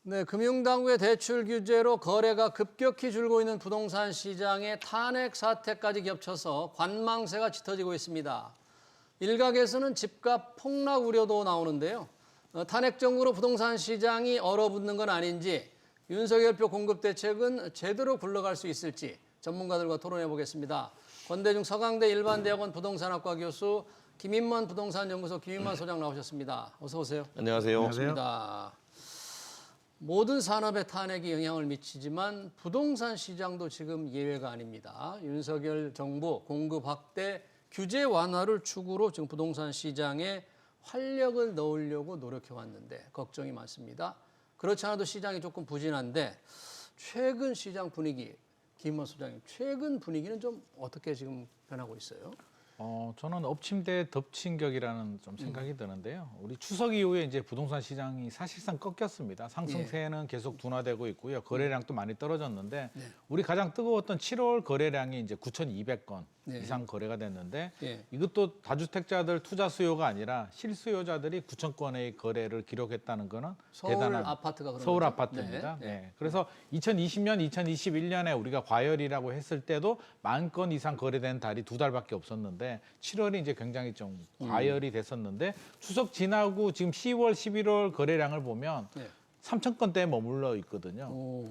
네, 금융당국의 대출 규제로 거래가 급격히 줄고 있는 부동산 시장에 탄핵 사태까지 겹쳐서 관망세가 짙어지고 있습니다. 일각에서는 집값 폭락 우려도 나오는데요. 탄핵 정부로 부동산 시장이 얼어붙는 건 아닌지, 윤석열표 공급 대책은 제대로 굴러갈 수 있을지 전문가들과 토론해 보겠습니다. 권대중 서강대 일반대학원 부동산학과 교수 김인만 부동산연구소 김인만 소장 나오셨습니다. 어서 오세요. 안녕하세요. 반갑습니다. 모든 산업에 탄핵이 영향을 미치지만 부동산 시장도 지금 예외가 아닙니다. 윤석열 정부 공급 확대, 규제 완화를 축으로 지금 부동산 시장에 활력을 넣으려고 노력해 왔는데 걱정이 많습니다. 그렇지 않아도 시장이 조금 부진한데 최근 시장 분위기, 김인만 소장님, 최근 분위기는 좀 어떻게 지금 변하고 있어요? 저는 엎친 데 덮친 격이라는 좀 생각이 드는데요. 우리 추석 이후에 이제 부동산 시장이 사실상 꺾였습니다. 상승세는 계속 둔화되고 있고요. 거래량도 많이 떨어졌는데 우리 가장 뜨거웠던 7월 거래량이 이제 9,200건 이상 거래가 됐는데 이것도 다주택자들 투자 수요가 아니라 실수요자들이 9,000건의 거래를 기록했다는 거는 서울 대단한 아파트가 그런 서울 거죠? 아파트입니다. 네. 그래서 2020년, 2021년에 우리가 과열이라고 했을 때도 10,000건 이상 거래된 달이 2달밖에 없었는데 7월이 이제 굉장히 좀 과열이 됐었는데 추석 지나고 지금 10월, 11월 거래량을 보면 3,000건대에 머물러 있거든요.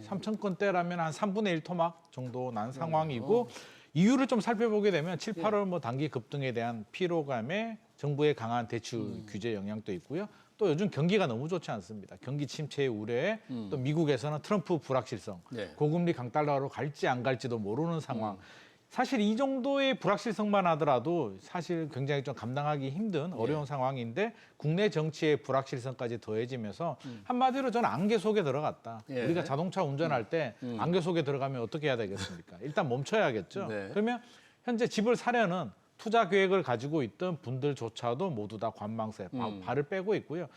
3,000건대라면 한 3분의 1 토막 정도 난 상황이고 이유를 좀 살펴보게 되면 7, 8월 뭐 단기 급등에 대한 피로감에 정부의 강한 대출 규제 영향도 있고요. 또 요즘 경기가 너무 좋지 않습니다. 경기 침체의 우려에 또 미국에서는 트럼프 불확실성, 고금리 강달러로 갈지 안 갈지도 모르는 상황. 사실 이 정도의 불확실성만 하더라도 사실 굉장히 좀 감당하기 힘든 어려운 상황인데 국내 정치의 불확실성까지 더해지면서 한마디로 저는 안개 속에 들어갔다. 우리가 자동차 운전할 때 안개 속에 들어가면 어떻게 해야 되겠습니까? 일단 멈춰야겠죠. 그러면 현재 집을 사려는 투자 계획을 가지고 있던 분들조차도 모두 다 관망세, 발을 빼고 있고요.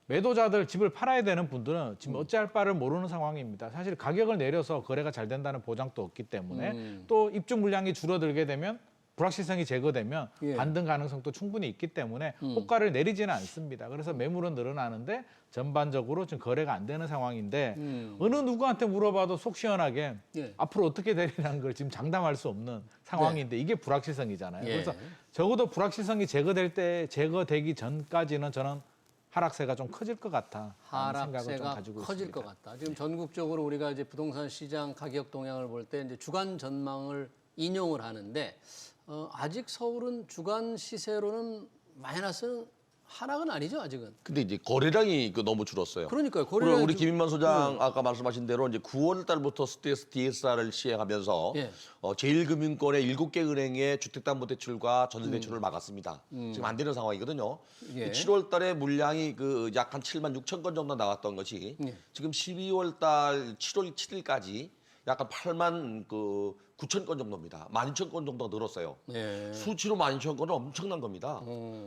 매도자들 집을 팔아야 되는 분들은 지금 어찌할 바를 모르는 상황입니다. 사실 가격을 내려서 거래가 잘 된다는 보장도 없기 때문에 또 입주 물량이 줄어들게 되면 불확실성이 제거되면 반등 가능성도 충분히 있기 때문에 호가를 내리지는 않습니다. 그래서 매물은 늘어나는데 전반적으로 지금 거래가 안 되는 상황인데 어느 누구한테 물어봐도 속 시원하게 앞으로 어떻게 되리라는 걸 지금 장담할 수 없는 상황인데 이게 불확실성이잖아요. 그래서 적어도 불확실성이 제거되기 전까지는 저는 하락세가 좀 커질 것 같아. 하락세가 커질 것 같다. 지금 전국적으로 우리가 이제 부동산 시장 가격 동향을 볼 때 이제 주간 전망을 인용을 하는데 아직 서울은 주간 시세로는 마이너스는 하락은 아니죠, 아직은. 근데 이제 거래량이 너무 줄었어요. 그러니까요. 거래량이 우리 김인만 소장 아까 말씀하신 대로 이제 9월 달부터 스트레스 DSR을 시행하면서 제1금융권의 7개 은행의 주택담보대출과 전세대출을 막았습니다. 지금 안 되는 상황이거든요. 7월 달에 물량이 약 한 7만 6천 건 정도 나왔던 것이 지금 12월 달 7월 7일까지 약간 8만 9천 건 정도입니다. 12,000건 정도가 늘었어요. 수치로 12,000건은 엄청난 겁니다.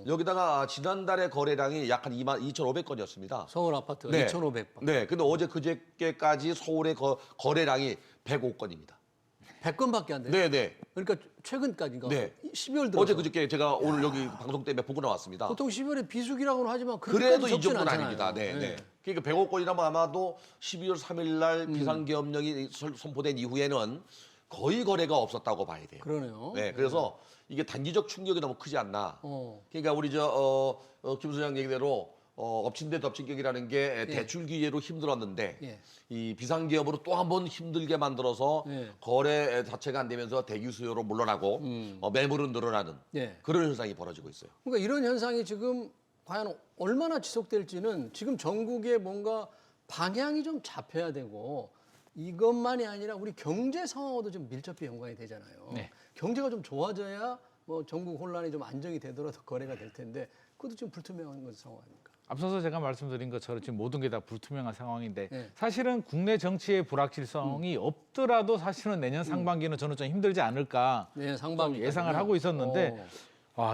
여기다가 지난달에 거래량이 약 한 2,500건이었습니다. 서울 아파트가 2,500건. 네, 근데 어제 그저께까지 서울의 거래량이 105건입니다. 100건밖에 안 돼요? 네네. 그러니까 최근까지인가? 네. 12월 들어서. 어제 그저께 제가 오늘 여기 방송 때문에 보고 나왔습니다. 보통 12월에 비수기라고는 하지만 그래도 이 적진 정도는 않잖아요. 아닙니다. 네. 그러니까 105건이라면 아마도 12월 3일 날 비상계엄령이 선포된 이후에는 거의 거래가 없었다고 봐야 돼요. 그러네요. 네, 그래서 이게 단기적 충격이 너무 크지 않나. 그러니까 우리 김 소장 얘기대로 엎친 데 덮친 격이라는 게 대출 기회로 힘들었는데 이 비상기업으로 또 한 번 힘들게 만들어서 거래 자체가 안 되면서 대기 수요로 물러나고 매물은 늘어나는 그런 현상이 벌어지고 있어요. 그러니까 이런 현상이 지금 과연 얼마나 지속될지는 지금 전국에 뭔가 방향이 좀 잡혀야 되고 이것만이 아니라 우리 경제 상황과도 좀 밀접히 연관이 되잖아요. 경제가 좀 좋아져야 뭐 전국 혼란이 좀 안정이 되더라도 거래가 될 텐데 그것도 좀 불투명한 건 상황 아닙니까? 앞서서 제가 말씀드린 것처럼 지금 모든 게 다 불투명한 상황인데 사실은 국내 정치의 불확실성이 없더라도 사실은 내년 상반기는 저는 좀 힘들지 않을까 예상을 하고 있었는데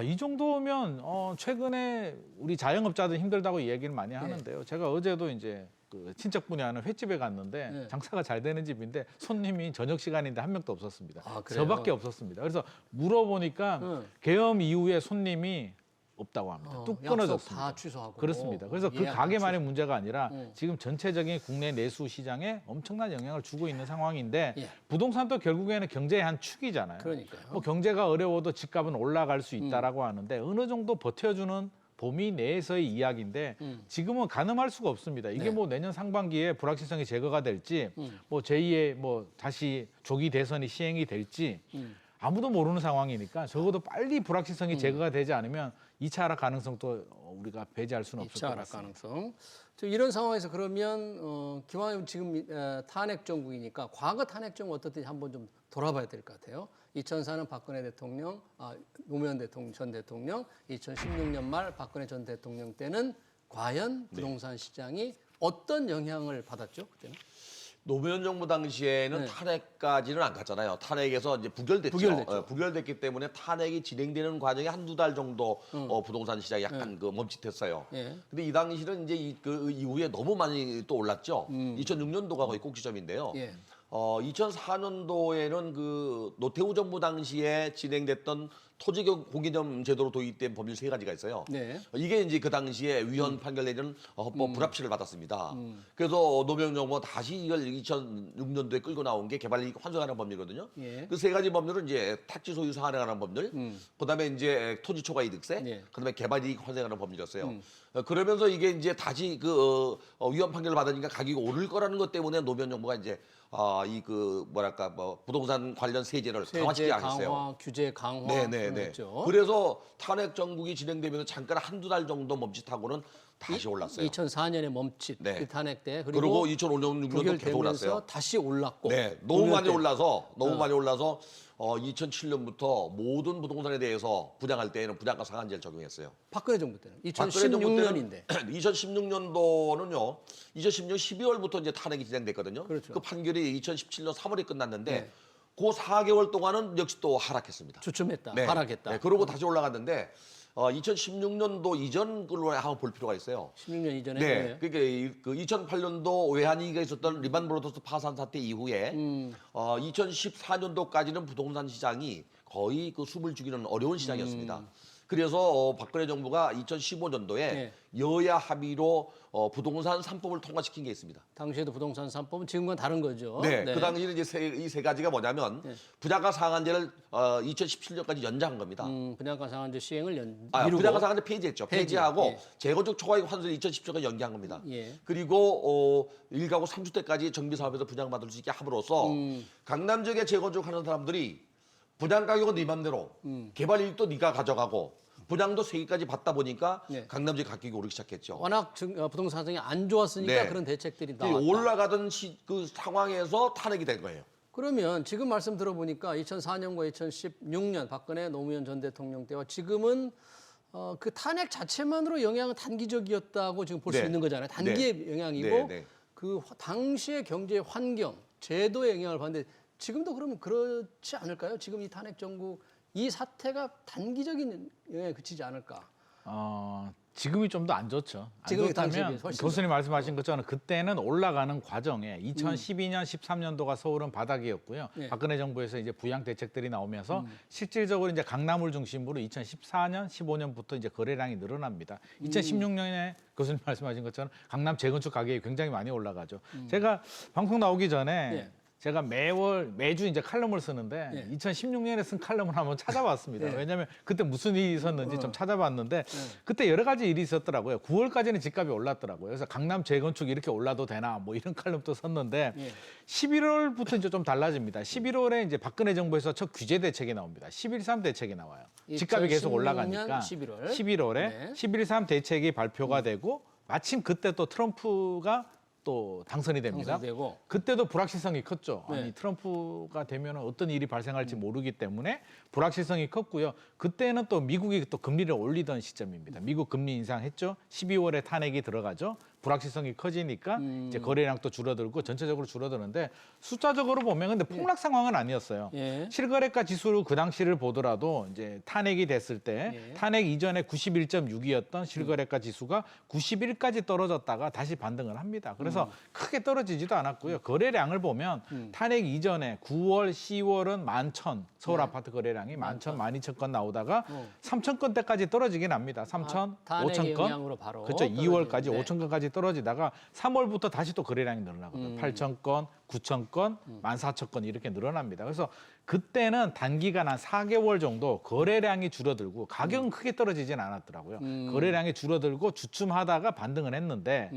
이 정도면 최근에 우리 자영업자들 힘들다고 얘기를 많이 하는데요. 제가 어제도 이제 그 친척분이 하는 횟집에 갔는데 장사가 잘 되는 집인데 손님이 저녁 시간인데 한 명도 없었습니다. 저밖에 없었습니다. 그래서 물어보니까 계엄 이후에 손님이 없다고 합니다. 뚝 약속 끊어졌습니다. 다 취소하고. 그렇습니다. 그래서 그 예약 가게만의 문제가 아니라 지금 전체적인 국내 내수 시장에 엄청난 영향을 주고 있는 상황인데 예. 부동산도 결국에는 경제의 한 축이잖아요. 그러니까요. 뭐 경제가 어려워도 집값은 올라갈 수 있다라고 하는데 어느 정도 버텨주는 범위 내에서의 이야기인데 지금은 가늠할 수가 없습니다. 이게 네. 뭐 내년 상반기에 불확실성이 제거가 될지 뭐 제2의 뭐 다시 조기 대선이 시행이 될지 아무도 모르는 상황이니까 적어도 빨리 불확실성이 제거가 되지 않으면 2차 하락 가능성도 우리가 배제할 수는 없을 2차 것 하락 같습니다. 가능성. 이런 상황에서 그러면 기왕 지금 탄핵 정국이니까 과거 탄핵 정국 어떻든지 한번 좀 돌아봐야 될 것 같아요. 2004년 박근혜 대통령, 노무현 대통령, 전 대통령, 2016년 말 박근혜 전 대통령 때는 과연 부동산 시장이 어떤 영향을 받았죠? 그때는? 노무현 정부 당시에는 네. 탄핵까지는 안 갔잖아요. 탄핵에서 이제 부결됐죠. 부결됐죠. 부결됐기 때문에 탄핵이 진행되는 과정에 한두 달 정도 부동산 시장이 약간 그 멈칫했어요. 예. 근데 이 당시는 이제 그 이후에 너무 많이 또 올랐죠. 2006년도가 거의 꼭지점인데요. 예. 2004년도에는 그 노태우 정부 당시에 진행됐던 토지 공개점 제도로 도입된 법률 3가지가 있어요. 네. 이게 이제 그 당시에 위헌 판결 내리는 헌법 불합치를 받았습니다. 그래서 노무현 정부가 다시 이걸 2006년도에 끌고 나온 게 개발이익 환수하는 법률이거든요. 예. 그 3가지 법률은 이제 택지 소유 상한하는 법률, 그다음에 이제 토지 초과 이득세, 예. 그다음에 개발이익 환수하는 법률이었어요. 그러면서 이게 이제 다시 그 위헌 판결을 받으니까 가격이 오를 거라는 것 때문에 노무현 정부가 이제 이 그 뭐랄까 뭐 부동산 관련 세제를 강화시키지 않았어요. 강화, 규제 강화. 네네네. 그랬죠. 그래서 탄핵 정국이 진행되면서 잠깐 한두 달 정도 멈칫하고는 다시 올랐어요. 2004년에 멈칫 네. 그 탄핵 때 그리고 2005년 6년도 계속 부결되면서 올랐어요. 다시 올랐고. 네, 너무 노무현 많이 때. 올라서 2007년부터 모든 부동산에 대해서 분양할 때에는 분양가 상한제를 적용했어요. 박근혜 정부 때는 박근혜 정부 때는 2016년인데. 2016년도는요. 2010년 12월부터 이제 탄핵이 진행됐거든요. 그렇죠. 그 판결이 2017년 3월에 끝났는데 네. 그 4개월 동안은 역시 또 하락했습니다. 주춤했다. 네. 하락했다. 네, 그러고 다시 올라갔는데 2016년도 이전 걸로 한번 볼 필요가 있어요. 16년 이전에. 네, 그러니까 그 2008년도 외환위기가 있었던 리만 브로더스 파산 사태 이후에 2014년도까지는 부동산 시장이 거의 그 숨을 죽이는 어려운 시장이었습니다. 그래서 박근혜 정부가 2015년도에 네. 여야 합의로 부동산 3법을 통과시킨 게 있습니다. 당시에도 부동산 3법은 지금과는 다른 거죠. 네, 그 당시에는 이제 이 세 가지가 뭐냐면 분양가 상한제를 2017년까지 연장한 겁니다. 분양가 상한제 시행을 분양가 미루고. 상한제 폐지했죠. 폐지. 폐지하고 예. 재건축 초과이익 환수를 2017년까지 연기한 겁니다. 예. 그리고 1가구 3주택까지 정비 사업에서 분양받을 수 있게 함으로써 강남 지역에 재건축하는 사람들이 분양 가격은 네 맘대로, 개발이익도 네가 가져가고 분양도 세기까지 받다 보니까 네. 강남 지역 가격이 오르기 시작했죠. 워낙 부동산 상황이 안 좋았으니까 네. 그런 대책들이 그 나왔다. 올라가던 그 상황에서 탄핵이 된 거예요. 그러면 지금 말씀 들어보니까 2004년과 2016년 박근혜 노무현 전 대통령 때와 지금은 그 탄핵 자체만으로 영향은 단기적이었다고 지금 볼 수 네. 있는 거잖아요. 단기의 네. 영향이고 네, 네. 그 당시의 경제 환경, 제도에 영향을 받는데 지금도 그러면 그렇지 않을까요? 지금 이 탄핵 정국 이 사태가 단기적인 영향에 그치지 않을까? 지금이 좀 더 안 좋죠. 안 지금이 당시에 좋다면 비해서 훨씬 교수님 말씀하신 것처럼 그때는 올라가는 과정에 2012년, 13년도가 서울은 바닥이었고요. 네. 박근혜 정부에서 이제 부양 대책들이 나오면서 실질적으로 이제 강남을 중심으로 2014년, 15년부터 이제 거래량이 늘어납니다. 2016년에 교수님 말씀하신 것처럼 강남 재건축 가격이 굉장히 많이 올라가죠. 제가 방송 나오기 전에 네. 제가 매주 이제 칼럼을 쓰는데 네. 2016년에 쓴 칼럼을 한번 찾아봤습니다. 네. 왜냐하면 그때 무슨 일이 있었는지 좀 찾아봤는데 그때 여러 가지 일이 있었더라고요. 9월까지는 집값이 올랐더라고요. 그래서 강남 재건축 이렇게 올라도 되나 뭐 이런 칼럼도 썼는데 네. 11월부터 이제 좀 달라집니다. 11월에 이제 박근혜 정부에서 첫 규제 대책이 나옵니다. 11.3 대책이 나와요. 집값이 계속 2016년 올라가니까 11월. 11월에 네. 11.3 대책이 발표가 되고 마침 그때 또 트럼프가 또 당선이 됩니다. 당선되고. 그때도 불확실성이 컸죠. 네. 아니 트럼프가 되면 어떤 일이 발생할지 모르기 때문에 불확실성이 컸고요. 그때는 또 미국이 또 금리를 올리던 시점입니다. 미국 금리 인상했죠. 12월에 탄핵이 들어가죠. 불확실성이 커지니까 이제 거래량도 줄어들고 전체적으로 줄어드는데 숫자적으로 보면 근데 폭락 상황은 아니었어요. 예. 실거래가 지수 그 당시를 보더라도 이제 탄핵이 됐을 때 예. 탄핵 이전에 91.6이었던 실거래가 지수가 91까지 떨어졌다가 다시 반등을 합니다. 그래서 크게 떨어지지도 않았고요. 거래량을 보면 탄핵 이전에 9월, 10월은 11,000 서울 아파트 거래량이 11,000, 12,000건 나오다가 3,000건대까지 떨어지긴 합니다. 3,000, 탄핵의 5,000건. 영향으로 바로 그렇죠. 2월까지 떨어지는데. 5,000건까지 떨어지다가 3월부터 다시 또 거래량이 늘어나거든요. 8,000건, 9,000건, 14,000건 이렇게 늘어납니다. 그래서 그때는 단기간 한 4개월 정도 거래량이 줄어들고 가격은 크게 떨어지진 않았더라고요. 거래량이 줄어들고 주춤하다가 반등을 했는데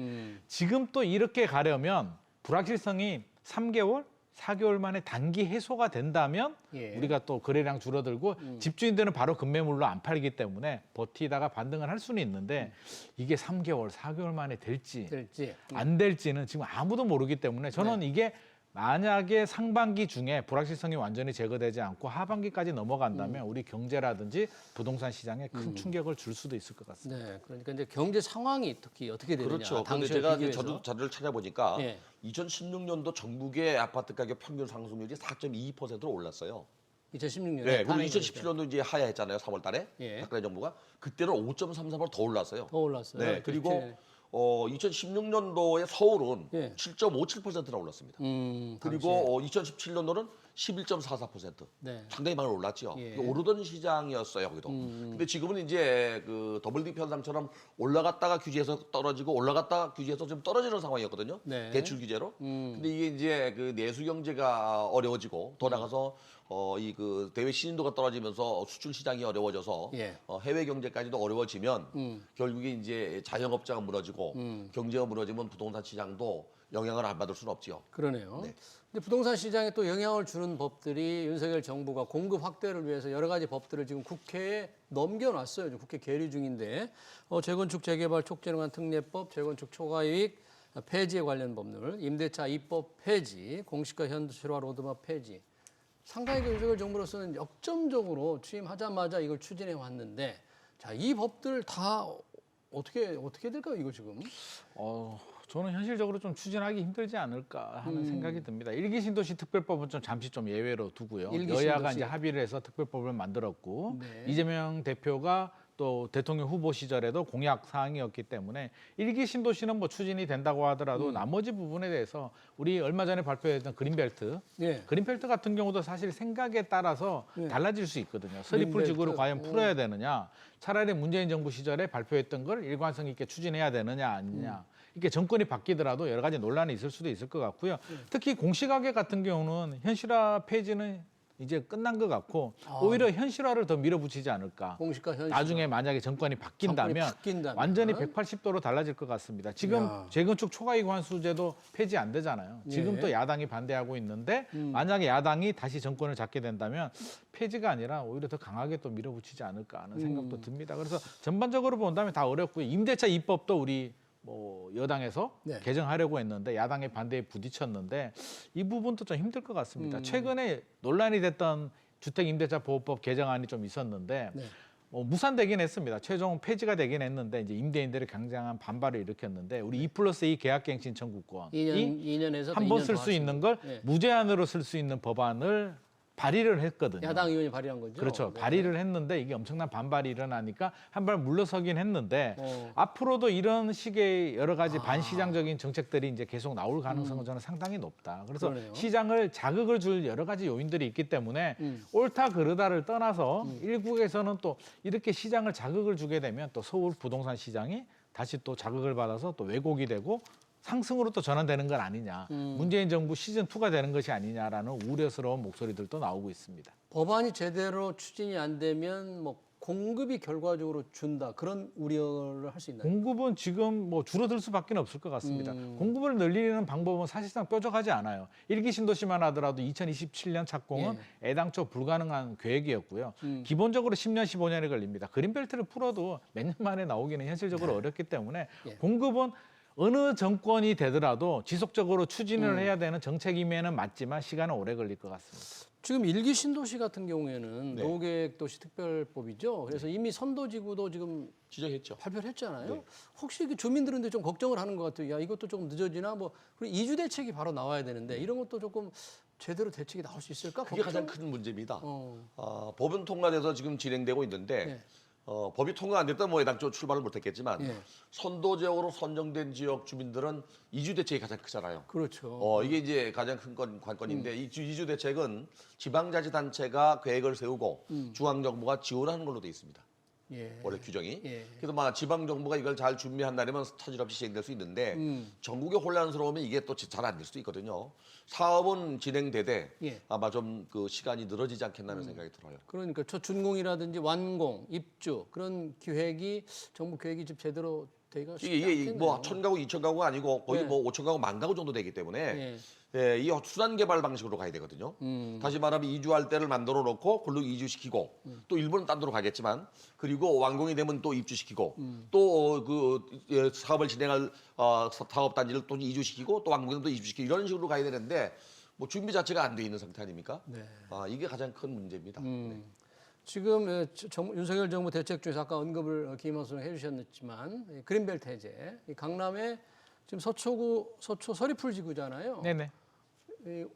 지금 또 이렇게 가려면 불확실성이 3개월, 4개월 만에 단기 해소가 된다면 예. 우리가 또 거래량 줄어들고 집주인들은 바로 급매물로 안 팔기 때문에 버티다가 반등을 할 수는 있는데 이게 3개월, 4개월 만에 될지 안 될지는 지금 아무도 모르기 때문에 저는 이게 만약에 상반기 중에 불확실성이 완전히 제거되지 않고 하반기까지 넘어간다면 우리 경제라든지 부동산 시장에 큰 충격을 줄 수도 있을 것 같습니다. 네, 그러니까 이제 경제 상황이 특히 어떻게 되느냐. 그렇죠. 그런데 당시에 제가 비교해서. 저도 자료를 찾아보니까 예. 2016년도 전국의 아파트 가격 평균 상승률이 4.22%로 올랐어요. 2016년에 네, 그리고 2017년도 이제 하야했잖아요. 3월달에 예. 박근혜 정부가 그때는 5.33% 더 올랐어요. 더 올랐어요. 네, 그리고 2017년에. 2016년도에 서울은 예. 7.57%나 올랐습니다. 그리고 2017년도는 11.44%. 네. 상당히 많이 올랐죠. 예. 오르던 시장이었어요, 거기도. 근데 지금은 이제 그 더블 딕 현상처럼 올라갔다가 규제에서 떨어지고 올라갔다가 규제에서 좀 떨어지는 상황이었거든요. 네. 대출 규제로. 근데 이게 이제 그 내수 경제가 어려워지고 더 나가서 이 그 대외 신인도가 떨어지면서 수출 시장이 어려워져서 예. 해외 경제까지도 어려워지면 결국에 이제 자영업자가 무너지고 경제가 무너지면 부동산 시장도 영향을 안 받을 수는 없지요. 그러네요. 네. 근데 부동산 시장에 또 영향을 주는 법들이 윤석열 정부가 공급 확대를 위해서 여러 가지 법들을 지금 국회에 넘겨놨어요. 지금 국회 계류 중인데 재건축 재개발 촉진을 한 특례법, 재건축 초과이익 폐지에 관련 법률, 임대차 입법 폐지, 공시가 현실화 로드맵 폐지. 상당히 그 윤석열 정부로서는 역점적으로 취임하자마자 이걸 추진해 왔는데 자, 이 법들 다 어떻게 될까요, 이거 지금? 저는 현실적으로 좀 추진하기 힘들지 않을까 하는 생각이 듭니다. 일기 신도시 특별법은 좀 잠시 좀 예외로 두고요. 일기 여야가 신도시. 이제 합의를 해서 특별법을 만들었고 네. 이재명 대표가 또 대통령 후보 시절에도 공약 사항이었기 때문에 일기 신도시는 뭐 추진이 된다고 하더라도 나머지 부분에 대해서 우리 얼마 전에 발표했던 그린벨트, 예. 그린벨트 같은 경우도 사실 생각에 따라서 달라질 수 있거든요. 서리풀 지구를 그린벨트. 과연 풀어야 되느냐, 차라리 문재인 정부 시절에 발표했던 걸 일관성 있게 추진해야 되느냐 아니냐. 이렇게 정권이 바뀌더라도 여러 가지 논란이 있을 수도 있을 것 같고요. 특히 공시가격 같은 경우는 현실화 폐지는 이제 끝난 것 같고 오히려 현실화를 더 밀어붙이지 않을까. 공시가 현실. 나중에 만약에 정권이 바뀐다면 완전히 180도로 달라질 것 같습니다. 지금 야. 재건축 초과이익 환수제도 폐지 안 되잖아요. 지금 예. 또 야당이 반대하고 있는데 만약에 야당이 다시 정권을 잡게 된다면 폐지가 아니라 오히려 더 강하게 또 밀어붙이지 않을까 하는 생각도 듭니다. 그래서 전반적으로 본다면 다 어렵고요. 임대차 입법도 우리 뭐 여당에서 네. 개정하려고 했는데 야당의 반대에 부딪혔는데 이 부분도 좀 힘들 것 같습니다. 최근에 논란이 됐던 주택임대차보호법 개정안이 좀 있었는데 네. 무산되긴 했습니다. 최종 폐지가 되긴 했는데 이제 임대인들의 굉장한 반발을 일으켰는데 우리 2+2 계약갱신 청구권이 2년에서 한 번 쓸 수 있는 걸 네. 무제한으로 쓸 수 있는 법안을 발의를 했거든요. 야당 의원이 발의한 거죠. 그렇죠. 네. 발의를 했는데 이게 엄청난 반발이 일어나니까 한 발 물러서긴 했는데 앞으로도 이런 식의 여러 가지 반시장적인 정책들이 이제 계속 나올 가능성은 저는 상당히 높다. 그래서 그러네요. 시장을 자극을 줄 여러 가지 요인들이 있기 때문에 옳다 그르다를 떠나서 일국에서는 또 이렇게 시장을 자극을 주게 되면 또 서울 부동산 시장이 다시 또 자극을 받아서 또 왜곡이 되고 상승으로 또 전환되는 건 아니냐. 문재인 정부 시즌2가 되는 것이 아니냐라는 우려스러운 목소리들도 나오고 있습니다. 법안이 제대로 추진이 안 되면 뭐 공급이 결과적으로 준다. 그런 우려를 할 수 있나요? 공급은 지금 뭐 줄어들 수밖에 없을 것 같습니다. 공급을 늘리는 방법은 사실상 뾰족하지 않아요. 일기 신도시만 하더라도 2027년 착공은 애당초 불가능한 계획이었고요. 기본적으로 10년, 15년이 걸립니다. 그린벨트를 풀어도 몇 년 만에 나오기는 현실적으로 어렵기 때문에 공급은 어느 정권이 되더라도 지속적으로 추진을 해야 되는 정책임에는 맞지만 시간은 오래 걸릴 것 같습니다. 지금 일기 신도시 같은 경우에는 네. 노후계획도시 특별법이죠. 그래서 이미 선도지구도 지금 지정했죠. 발표를 했잖아요. 네. 혹시 그 주민들은 좀 걱정을 하는 것 같아요. 야, 이것도 조금 늦어지나? 뭐 그리고 이주 대책이 바로 나와야 되는데 이런 것도 조금 제대로 대책이 나올 수 있을까? 그게 걱정? 가장 큰 문제입니다. 어. 법은 통과돼서 지금 진행되고 있는데 네. 법이 통과 안 됐다면 뭐 애당초 출발을 못했겠지만 예. 선도 지역으로 선정된 지역 주민들은 이주 대책이 가장 크잖아요. 그렇죠. 이게 이제 가장 큰 관건인데 이주 대책은 지방자치단체가 계획을 세우고 중앙정부가 지원하는 걸로 돼 있습니다. 예. 원래 규정이. 예. 그래서 막 지방 정부가 이걸 잘 준비한다면 차질 없이 시행될 수 있는데 전국이 혼란스러우면 이게 또 잘 안 될 수도 있거든요. 사업은 진행되되 예. 아마 좀 그 시간이 늘어지지 않겠나는 생각이 들어요. 그러니까 초준공이라든지 완공, 입주 그런 기획이 정부 계획이 좀 제대로 되기가 쉽지 이게 않겠네요. 뭐 1,000가구, 2,000가구가 아니고 거의 예. 뭐 5,000가구, 10,000가구 정도 되기 때문에 예. 예, 이 수단 개발 방식으로 가야 되거든요. 다시 말하면 이주할 때를 만들어 놓고 글로 이주시키고 또 일본은 딴 데로 가겠지만 그리고 완공이 되면 또 입주시키고 또 그 사업을 진행할 사업 단지를 또 이주시키고 또 완공되면 또 이주시키고 이런 식으로 가야 되는데 뭐 준비 자체가 안 돼 있는 상태 아닙니까? 네. 이게 가장 큰 문제입니다. 네. 지금 윤석열 정부 대책 중에서 아까 언급을 김한수 해주셨지만 그린벨트 해제, 이 강남의 지금 서초 서리풀 지구잖아요. 네네.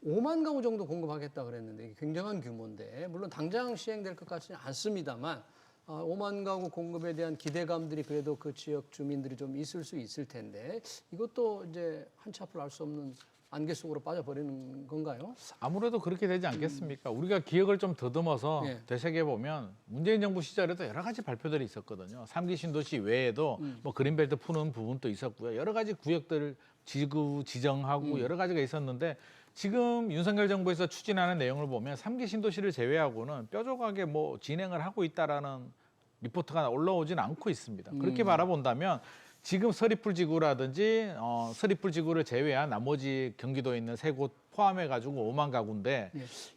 5만 가구 정도 공급하겠다 그랬는데 이게 굉장한 규모인데 물론 당장 시행될 것 같지는 않습니다만 5만 가구 공급에 대한 기대감들이 그래도 그 지역 주민들이 좀 있을 수 있을 텐데 이것도 이제 한치 앞을 알 수 없는 안개 속으로 빠져버리는 건가요? 아무래도 그렇게 되지 않겠습니까? 우리가 기억을 좀 더듬어서 예. 되새겨 보면 문재인 정부 시절에도 여러 가지 발표들이 있었거든요. 3기 신도시 외에도 뭐 그린벨트 푸는 부분도 있었고요. 여러 가지 구역들 지구 지정하고 여러 가지가 있었는데 지금 윤석열 정부에서 추진하는 내용을 보면 3기 신도시를 제외하고는 뾰족하게 뭐 진행을 하고 있다라는 리포트가 올라오지는 않고 있습니다. 그렇게 바라본다면 지금 서리풀 지구라든지 서리풀 지구를 제외한 나머지 경기도에 있는 세 곳 포함해가지고 5만 가구인데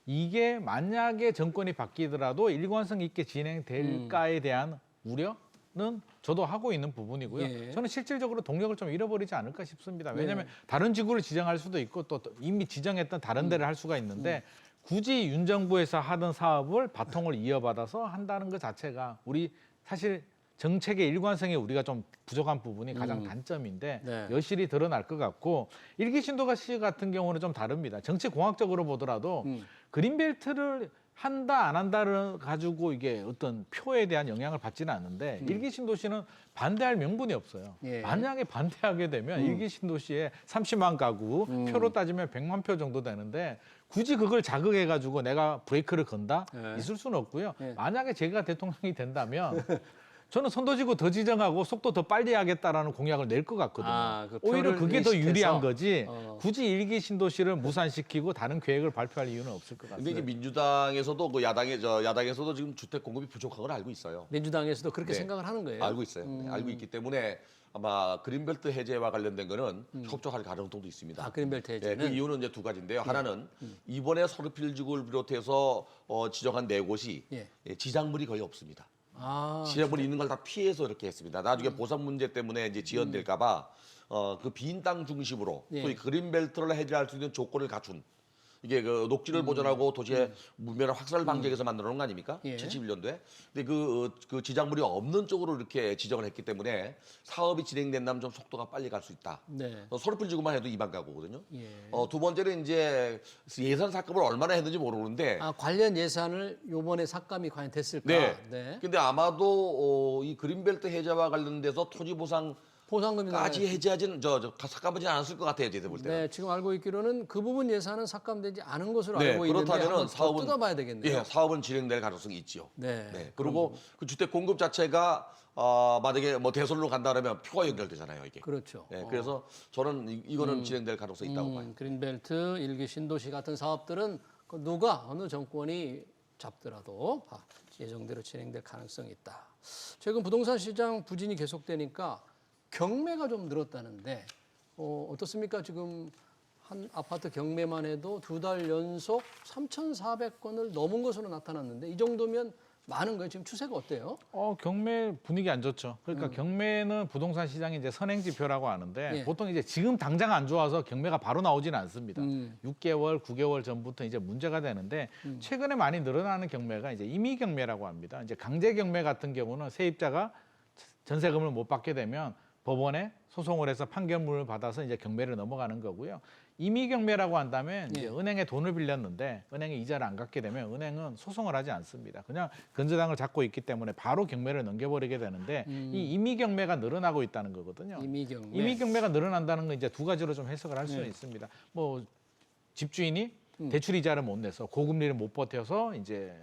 이게 만약에 정권이 바뀌더라도 일관성 있게 진행될까에 대한 우려는 저도 하고 있는 부분이고요. 예. 저는 실질적으로 동력을 좀 잃어버리지 않을까 싶습니다. 왜냐하면 다른 지구를 지정할 수도 있고 또 이미 지정했던 다른 데를 할 수가 있는데 굳이 윤 정부에서 하던 사업을 바통을 이어받아서 한다는 것 자체가 우리 사실 정책의 일관성에 우리가 좀 부족한 부분이 가장 단점인데 네. 여실히 드러날 것 같고 일기 신도시 같은 경우는 좀 다릅니다. 정책 공학적으로 보더라도 그린벨트를 한다 안 한다를 가지고 이게 어떤 표에 대한 영향을 받지는 않는데 일기 신도시는 반대할 명분이 없어요. 예. 만약에 반대하게 되면 일기 신도시에 30만 가구 표로 따지면 100만 표 정도 되는데 굳이 그걸 자극해 가지고 내가 브레이크를 건다 예. 있을 수는 없고요. 예. 만약에 제가 대통령이 된다면 저는 선도지구 더 지정하고 속도 더 빨리 하겠다라는 공약을 낼 것 같거든요. 그 오히려 표를 그게 더 유리한 인식해서? 거지. 굳이 일기 신도시를 무산시키고 다른 계획을 발표할 이유는 없을 것 근데 이게 같습니다. 민주당에서도 그 야당에서도 지금 주택 공급이 부족한 걸 알고 있어요. 민주당에서도 그렇게 네. 생각을 하는 거예요. 알고 있어요. 네, 알고 있기 때문에 아마 그린벨트 해제와 관련된 거는 협조할 가능성도 있습니다. 그린벨트 예, 해제는 그 이유는 이제 두 가지인데요. 하나는 이번에 서리풀 지구를 비롯해서 지정한 네 곳이 예. 지작물이 거의 없습니다. 아, 지자물이 있는 걸 다 피해서 이렇게 했습니다. 나중에 보상 문제 때문에 이제 지연될까봐 그 빈 땅 중심으로 예. 또 이 그린벨트를 해제할 수 있는 조건을 갖춘 이게 그 녹지를 보존하고 도시의 무면허 확산을 방지하기 위해서 만들어 놓은 거 아닙니까? 예. 71년도에. 근데 그 지작물이 없는 쪽으로 이렇게 지정을 했기 때문에 사업이 진행된다면 좀 속도가 빨리 갈 수 있다. 네. 서리풀 지구만 해도 2만 가구거든요. 예. 두 번째는 이제 예산 삭감을 얼마나 했는지 모르는데 관련 예산을 요번에 삭감이 과연 됐을까? 네. 근데 아마도 이 그린벨트 해제와 관련돼서 토지 보상까지 보상금이 해제하지는 삭감하지 않았을 것 같아요, 제가 볼 때는. 네, 지금 알고 있기로는 그 부분 예산은 삭감되지 않은 것으로 네, 알고 있는데 그렇다면은 한번 더 뜯어봐야 되겠네요. 예, 사업은 진행될 가능성이 있죠. 네. 네. 그리고 그 주택 공급 자체가 만약에 뭐 대선으로 간다 그러면 표가 연결되잖아요, 이게. 그렇죠. 네, 그래서 저는 이거는 진행될 가능성이 있다고 봐요. 그린벨트, 일기 신도시 같은 사업들은 누가 어느 정권이 잡더라도 예정대로 진행될 가능성이 있다. 최근 부동산 시장 부진이 계속되니까 경매가 좀 늘었다는데 어떻습니까? 지금 한 아파트 경매만 해도 2달 연속 3,400건을 넘은 것으로 나타났는데 이 정도면 많은 거예요. 지금 추세가 어때요? 경매 분위기 안 좋죠. 그러니까 경매는 부동산 시장이 이제 선행지표라고 하는데 예. 보통 이제 지금 당장 안 좋아서 경매가 바로 나오지는 않습니다. 6개월, 9개월 전부터 이제 문제가 되는데 최근에 많이 늘어나는 경매가 이제 임의 경매라고 합니다. 이제 강제 경매 같은 경우는 세입자가 전세금을 못 받게 되면 법원에 소송을 해서 판결문을 받아서 이제 경매를 넘어가는 거고요. 임의 경매라고 한다면 이제 은행에 돈을 빌렸는데 은행에 이자를 안 갚게 되면 은행은 소송을 하지 않습니다. 그냥 건저당을 잡고 있기 때문에 바로 경매를 넘겨버리게 되는데 이 임의 경매가 늘어나고 있다는 거거든요. 임의 경매. 임의 경매가 늘어난다는 건 이제 두 가지로 좀 해석을 할 수는 있습니다. 뭐 집주인이 대출 이자를 못 내서 고금리를 못 버텨서 이제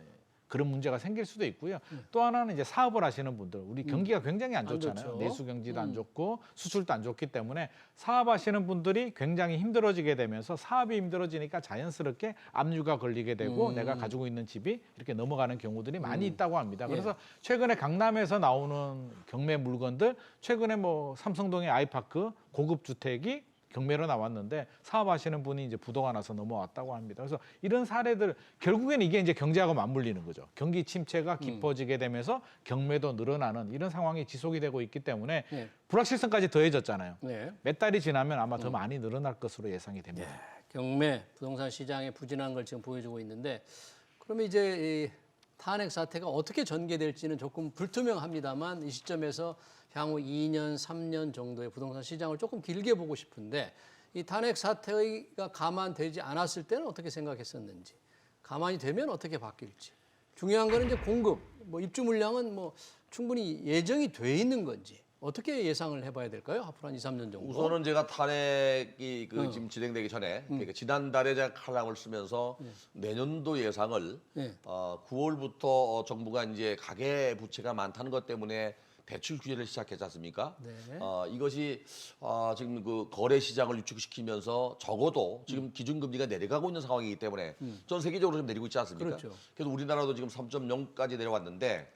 그런 문제가 생길 수도 있고요. 또 하나는 이제 사업을 하시는 분들, 우리 경기가 굉장히 안 좋잖아요. 좋죠. 내수 경기도 안 좋고 수출도 안 좋기 때문에 사업하시는 분들이 굉장히 힘들어지게 되면서 사업이 힘들어지니까 자연스럽게 압류가 걸리게 되고 내가 가지고 있는 집이 이렇게 넘어가는 경우들이 많이 있다고 합니다. 그래서 최근에 강남에서 나오는 경매 물건들, 최근에 뭐 삼성동의 아이파크 고급 주택이 경매로 나왔는데 사업하시는 분이 이제 부도가 나서 넘어왔다고 합니다. 그래서 이런 사례들 결국에는 이게 이제 경제하고 맞물리는 거죠. 경기 침체가 깊어지게 되면서 경매도 늘어나는 이런 상황이 지속이 되고 있기 때문에 불확실성까지 더해졌잖아요. 네. 몇 달이 지나면 아마 더 많이 늘어날 것으로 예상이 됩니다. 경매, 부동산 시장의 부진한 걸 지금 보여주고 있는데 그러면 이제 이 탄핵 사태가 어떻게 전개될지는 조금 불투명합니다만 이 시점에서 향후 2년, 3년 정도의 부동산 시장을 조금 길게 보고 싶은데 이 탄핵 사태가 감안되지 않았을 때는 어떻게 생각했었는지, 가만히 되면 어떻게 바뀔지. 중요한 거는 이제 공급, 뭐 입주 물량은 뭐 충분히 예정이 돼 있는 건지 어떻게 예상을 해봐야 될까요? 앞으로 한 2, 3년 정도. 우선은 제가 탄핵이 지금 진행되기 전에 그러니까 지난달에 제가 칼럼을 쓰면서 내년도 예상을 9월부터 정부가 이제 가계 부채가 많다는 것 때문에 대출 규제를 시작했지 않습니까? 네. 이것이 지금 그 거래 시장을 위축시키면서 적어도 지금 기준금리가 내려가고 있는 상황이기 때문에 전 세계적으로 좀 내리고 있지 않습니까? 그렇죠. 그래서 우리나라도 지금 3.0까지 내려왔는데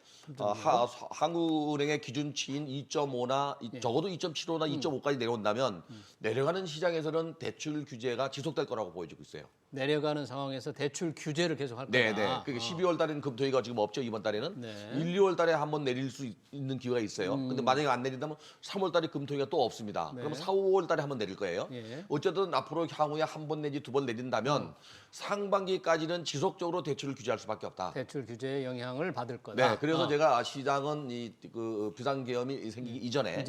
한국은행의 기준치인 2.5나 적어도 2.75나 2.5까지 내려온다면 내려가는 시장에서는 대출 규제가 지속될 거라고 보여지고 있어요. 내려가는 상황에서 대출 규제를 계속 할 거다. 네. 그러니까 12월 달에는 금토위가 지금 없죠. 이번 달에는. 네. 1, 2월 달에 한번 내릴 수 있는 기회가 있어요. 근데 만약에 안 내린다면 3월 달에 금토위가 또 없습니다. 그러면 4, 5월 달에 한번 내릴 거예요. 예. 어쨌든 앞으로 향후에 한 번 내지 두 번 내린다면 상반기까지는 지속적으로 대출을 규제할 수밖에 없다. 대출 규제의 영향을 받을 거다. 네, 그래서 제가 시장은 그 비상계엄이 생기기 이전에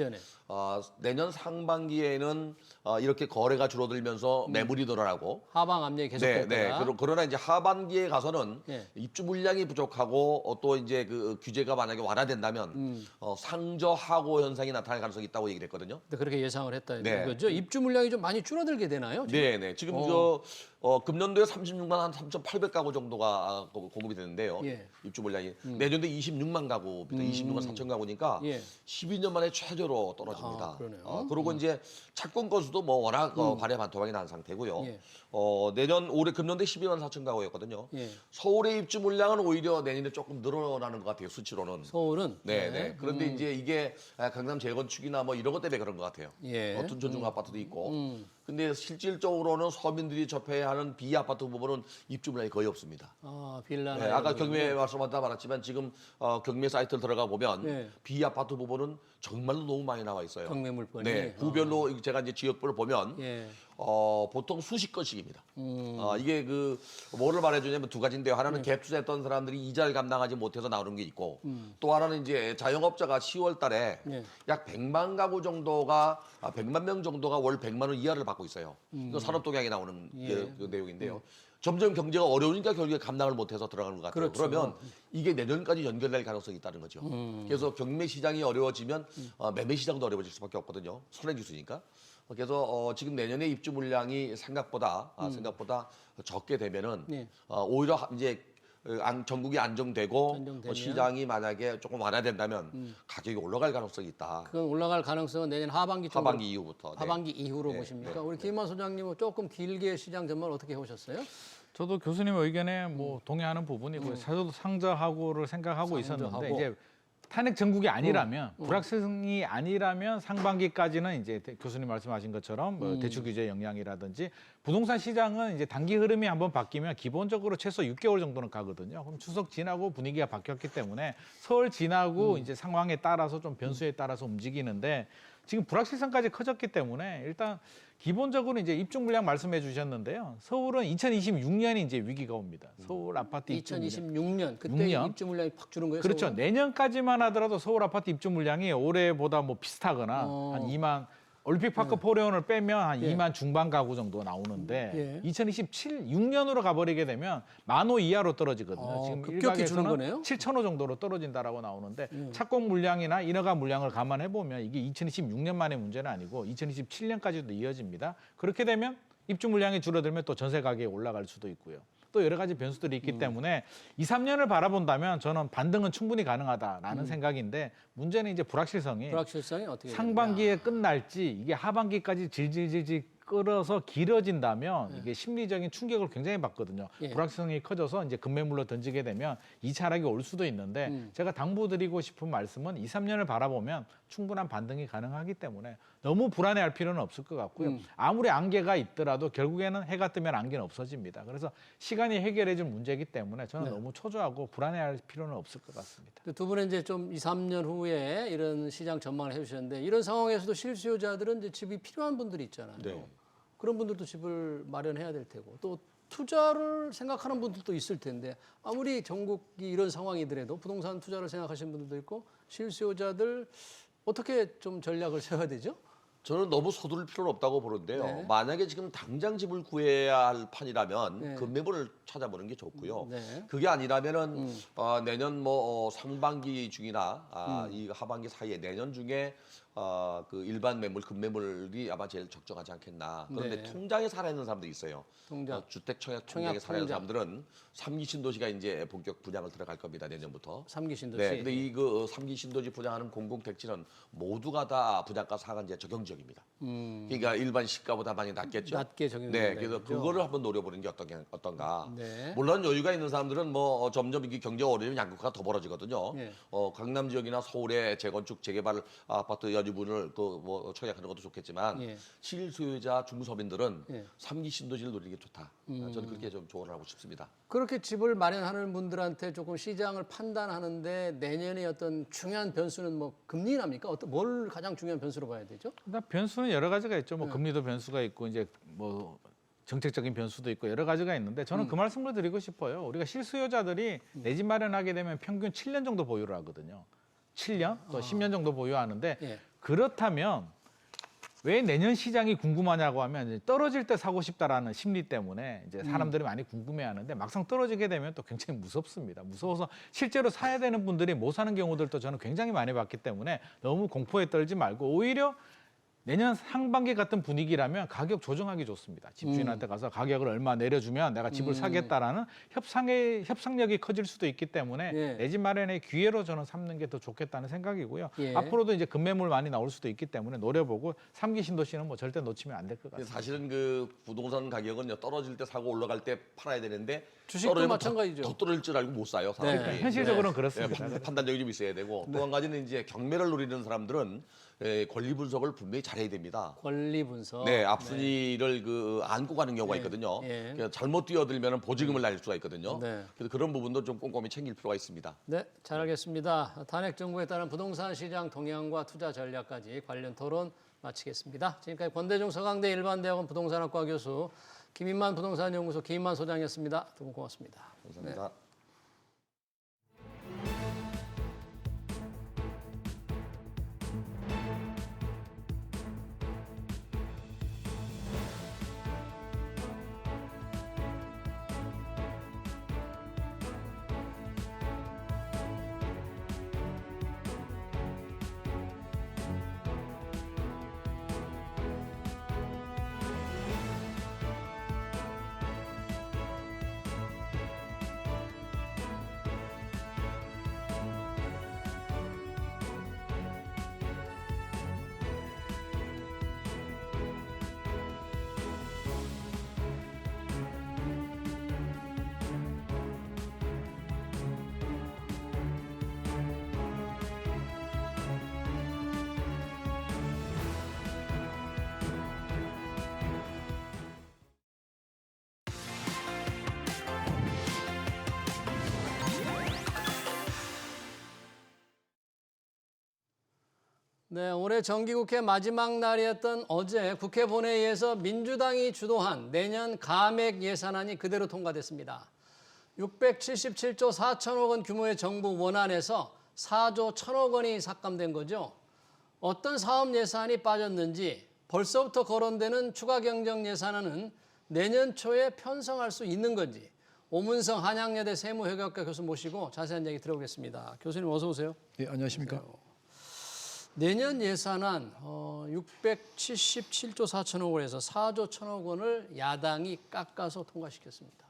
내년 상반기에는 이렇게 거래가 줄어들면서 매물이 늘어나고 하방 압력이 계속될 거다. 그러나 이제 하반기에 가서는 예. 입주 물량이 부족하고 또 이제 그 규제가 만약에 완화된다면 상저하고 현상이 나타날 가능성이 있다고 얘기를 했거든요. 근데 그렇게 예상을 했다 네. 이거죠. 입주 물량이 좀 많이 줄어들게 되나요? 지금? 네. 지금 금년도에 36만 한 3,800가구 정도가 공급이 되는데요. 예. 입주 물량이 내년도에 26만 가구, 26만 4천 가구니까 예. 12년 만에 최저로 떨어집니다. 아, 그러네요. 그리고 이제 착공 건수도 뭐 워낙 발해 반토막이 난 상태고요. 예. 올해 금년도에 12만 4천 가구였거든요. 예. 서울의 입주 물량은 오히려 내년에 조금 늘어나는 것 같아요. 수치로는. 서울은 네. 그런데 이제 이게 강남 재건축이나 뭐 이런 것 때문에 그런 것 같아요. 예. 둔촌중 아파트도 있고. 근데 실질적으로는 서민들이 접해야 하는 비아파트 부분은 입주 물량이 거의 없습니다. 빌라나 네, 아까 이런 경매 말씀하다 말았지만 지금 경매 사이트를 들어가 보면 네. 비아파트 부분은 정말로 너무 많이 나와 있어요. 경매 물건이. 네, 구별로 제가 이제 지역별로 보면 예. 보통 수십 건씩입니다. 이게 그 뭐를 말해주냐면 두 가지인데요. 하나는 갭 투자했던 사람들이 이자를 감당하지 못해서 나오는 게 있고, 또 하나는 이제 자영업자가 10월달에 예. 약 100만 가구 정도가 100만 명 정도가 월 100만 원 이하를 받고 있어요. 이거 산업동향에 나오는 그 내용인데요. 점점 경제가 어려우니까 결국에 감당을 못해서 들어가는 것 같아요. 그렇죠. 그러면 이게 내년까지 연결될 가능성이 있다는 거죠. 그래서 경매 시장이 어려워지면 매매 시장도 어려워질 수밖에 없거든요. 선행지수니까. 그래서 지금 내년에 입주 물량이 생각보다 적게 되면은 네. 오히려 이제 전국이 안정되고 안정되면? 시장이 만약에 조금 완화된다면 가격이 올라갈 가능성이 있다. 그건 올라갈 가능성은 내년 하반기 쪽으로. 하반기 이후부터. 네. 하반기 이후로 보십니까? 우리 김만 소장님은 조금 길게 시장 전망 어떻게 보셨어요? 저도 교수님 의견에 뭐 동의하는 부분이고요. 저도 상저하고를 생각하고 있었는데 상저하고. 이제 탄핵 전국이 아니라면 불확실성이 아니라면 상반기까지는 이제 교수님 말씀하신 것처럼 뭐 대출 규제 영향이라든지 부동산 시장은 이제 단기 흐름이 한번 바뀌면 기본적으로 최소 6개월 정도는 가거든요. 그럼 추석 지나고 분위기가 바뀌었기 때문에 설 지나고 이제 상황에 따라서 좀 변수에 따라서 움직이는데 지금 불확실성까지 커졌기 때문에 일단 기본적으로 이제 입주 물량 말씀해 주셨는데요. 서울은 2026년이 이제 위기가 옵니다. 서울 아파트 입주 물량. 2026년 그때 6년? 입주 물량이 팍 줄은 거예요. 그렇죠. 서울은? 내년까지만 하더라도 서울 아파트 입주 물량이 올해보다 뭐 비슷하거나 한 2만 올림픽파크 포레온을 빼면 한 2만 중반 가구 정도 나오는데 6년으로 가버리게 되면 10,000호 이하로 떨어지거든요. 지금 급격히 주는 거네요? 7,000호 정도로 떨어진다라고 나오는데 착공 물량이나 인허가 물량을 감안해 보면 이게 2026년만의 문제는 아니고 2027년까지도 이어집니다. 그렇게 되면 입주 물량이 줄어들면 또 전세 가격이 올라갈 수도 있고요. 또 여러 가지 변수들이 있기 때문에 2, 3년을 바라본다면 저는 반등은 충분히 가능하다라는 생각인데 문제는 이제 불확실성이 어떻게 상반기에 끝날지 이게 하반기까지 질질질질 끌어서 길어진다면 이게 심리적인 충격을 굉장히 받거든요. 불확실성이 커져서 이제 급매물로 던지게 되면 2차 하락이 올 수도 있는데 제가 당부드리고 싶은 말씀은 2, 3년을 바라보면 충분한 반등이 가능하기 때문에 너무 불안해할 필요는 없을 것 같고요. 아무리 안개가 있더라도 결국에는 해가 뜨면 안개는 없어집니다. 그래서 시간이 해결해 줄 문제이기 때문에 저는 너무 초조하고 불안해할 필요는 없을 것 같습니다. 두 분은 이제 좀 2, 3년 후에 이런 시장 전망을 해주셨는데 이런 상황에서도 실수요자들은 이제 집이 필요한 분들이 있잖아요. 네. 그런 분들도 집을 마련해야 될 테고 또 투자를 생각하는 분들도 있을 텐데 아무리 전국이 이런 상황이더라도 부동산 투자를 생각하시는 분들도 있고 실수요자들 어떻게 좀 전략을 세워야 되죠? 저는 너무 서두를 필요는 없다고 보는데요. 네. 만약에 지금 당장 집을 구해야 할 판이라면 네. 급매물을 찾아보는 게 좋고요. 네. 그게 아니라면은 내년 상반기 중이나 이 하반기 사이에 내년 중에 그 일반 매물, 급매물이 아마 제일 적정하지 않겠나. 그런데 네. 통장에 살아있는 사람도 있어요. 통장. 주택 청약 통장에 살아있는 사람들은 3기 신도시가 이제 본격 분양을 들어갈 겁니다. 내년부터. 3기 신도시. 네, 근데 이 그 3기 신도시 분양하는 공공택지는 모두가 다 분양가 상한제 적용 지역입니다. 그러니까 일반 시가보다 많이 낮겠죠. 낮게 적용된다. 네, 그래서 그거를 한번 노려보는 게 어떤가. 네. 물론 여유가 있는 사람들은 뭐 점점 이게 경제가 어려우면 양극화가 더 벌어지거든요. 네. 강남 지역이나 서울의 재건축, 재개발 아파트 여지분을 또 뭐 청약하는 것도 좋겠지만 예. 실수요자 중소민들은 예. 3기 신도시를 노리는 게 좋다. 저는 그렇게 좀 조언을 하고 싶습니다. 그렇게 집을 마련하는 분들한테 조금 시장을 판단하는데 내년에 어떤 중요한 변수는 뭐 금리랍니까? 뭘 가장 중요한 변수로 봐야 되죠? 일단 변수는 여러 가지가 있죠. 뭐 금리도 변수가 있고 이제 뭐 정책적인 변수도 있고 여러 가지가 있는데 저는 그 말씀을 드리고 싶어요. 우리가 실수요자들이 내 집 마련하게 되면 평균 7년 정도 보유를 하거든요. 7년 또 10년 정도 보유하는데 예. 그렇다면 왜 내년 시장이 궁금하냐고 하면 이제 떨어질 때 사고 싶다라는 심리 때문에 이제 사람들이 많이 궁금해하는데 막상 떨어지게 되면 또 굉장히 무섭습니다. 무서워서 실제로 사야 되는 분들이 못 사는 경우들도 저는 굉장히 많이 봤기 때문에 너무 공포에 떨지 말고 오히려 내년 상반기 같은 분위기라면 가격 조정하기 좋습니다. 집주인한테 가서 가격을 얼마 내려주면 내가 집을 사겠다라는 협상력이 커질 수도 있기 때문에 예. 내 집 마련의 기회로 저는 삼는 게 더 좋겠다는 생각이고요. 예. 앞으로도 이제 급매물 많이 나올 수도 있기 때문에 노려보고 3기 신도시는 뭐 절대 놓치면 안 될 것 같습니다. 사실은 그 부동산 가격은 떨어질 때 사고 올라갈 때 팔아야 되는데 주식도 떨어지면 마찬가지죠. 더 떨어질 줄 알고 못 사요. 사람들이. 네. 현실적으로는 네, 그렇습니다. 판단력이 좀 있어야 되고 또 한 가지는 이제 경매를 노리는 사람들은 권리 분석을 분명히 잘해야 됩니다. 권리 분석. 네, 앞순위를 그 안고 가는 경우가 있거든요. 예. 그래서 잘못 뛰어들면 보증금을 날릴 수가 있거든요. 네. 그래서 그런 부분도 좀 꼼꼼히 챙길 필요가 있습니다. 네, 잘 알겠습니다. 탄핵 정부에 따른 부동산 시장 동향과 투자 전략까지 관련 토론 마치겠습니다. 지금까지 권대중 서강대 일반대학원 부동산학과 교수 김인만 부동산연구소 김인만 소장이었습니다. 두 분 고맙습니다. 감사합니다. 네. 네, 올해 정기국회 마지막 날이었던 어제 국회 본회의에서 민주당이 주도한 내년 감액 예산안이 그대로 통과됐습니다. 677조 4천억 원 규모의 정부 원안에서 4조 1천억 원이 삭감된 거죠. 어떤 사업 예산이 빠졌는지 벌써부터 거론되는 추가 경정 예산안은 내년 초에 편성할 수 있는 건지 오문성 한양여대 세무회계학과 교수 모시고 자세한 얘기 들어보겠습니다. 교수님 어서 오세요. 네, 안녕하십니까. 내년 예산안 677조 4천억 원에서 4조 1천억 원을 야당이 깎아서 통과시켰습니다.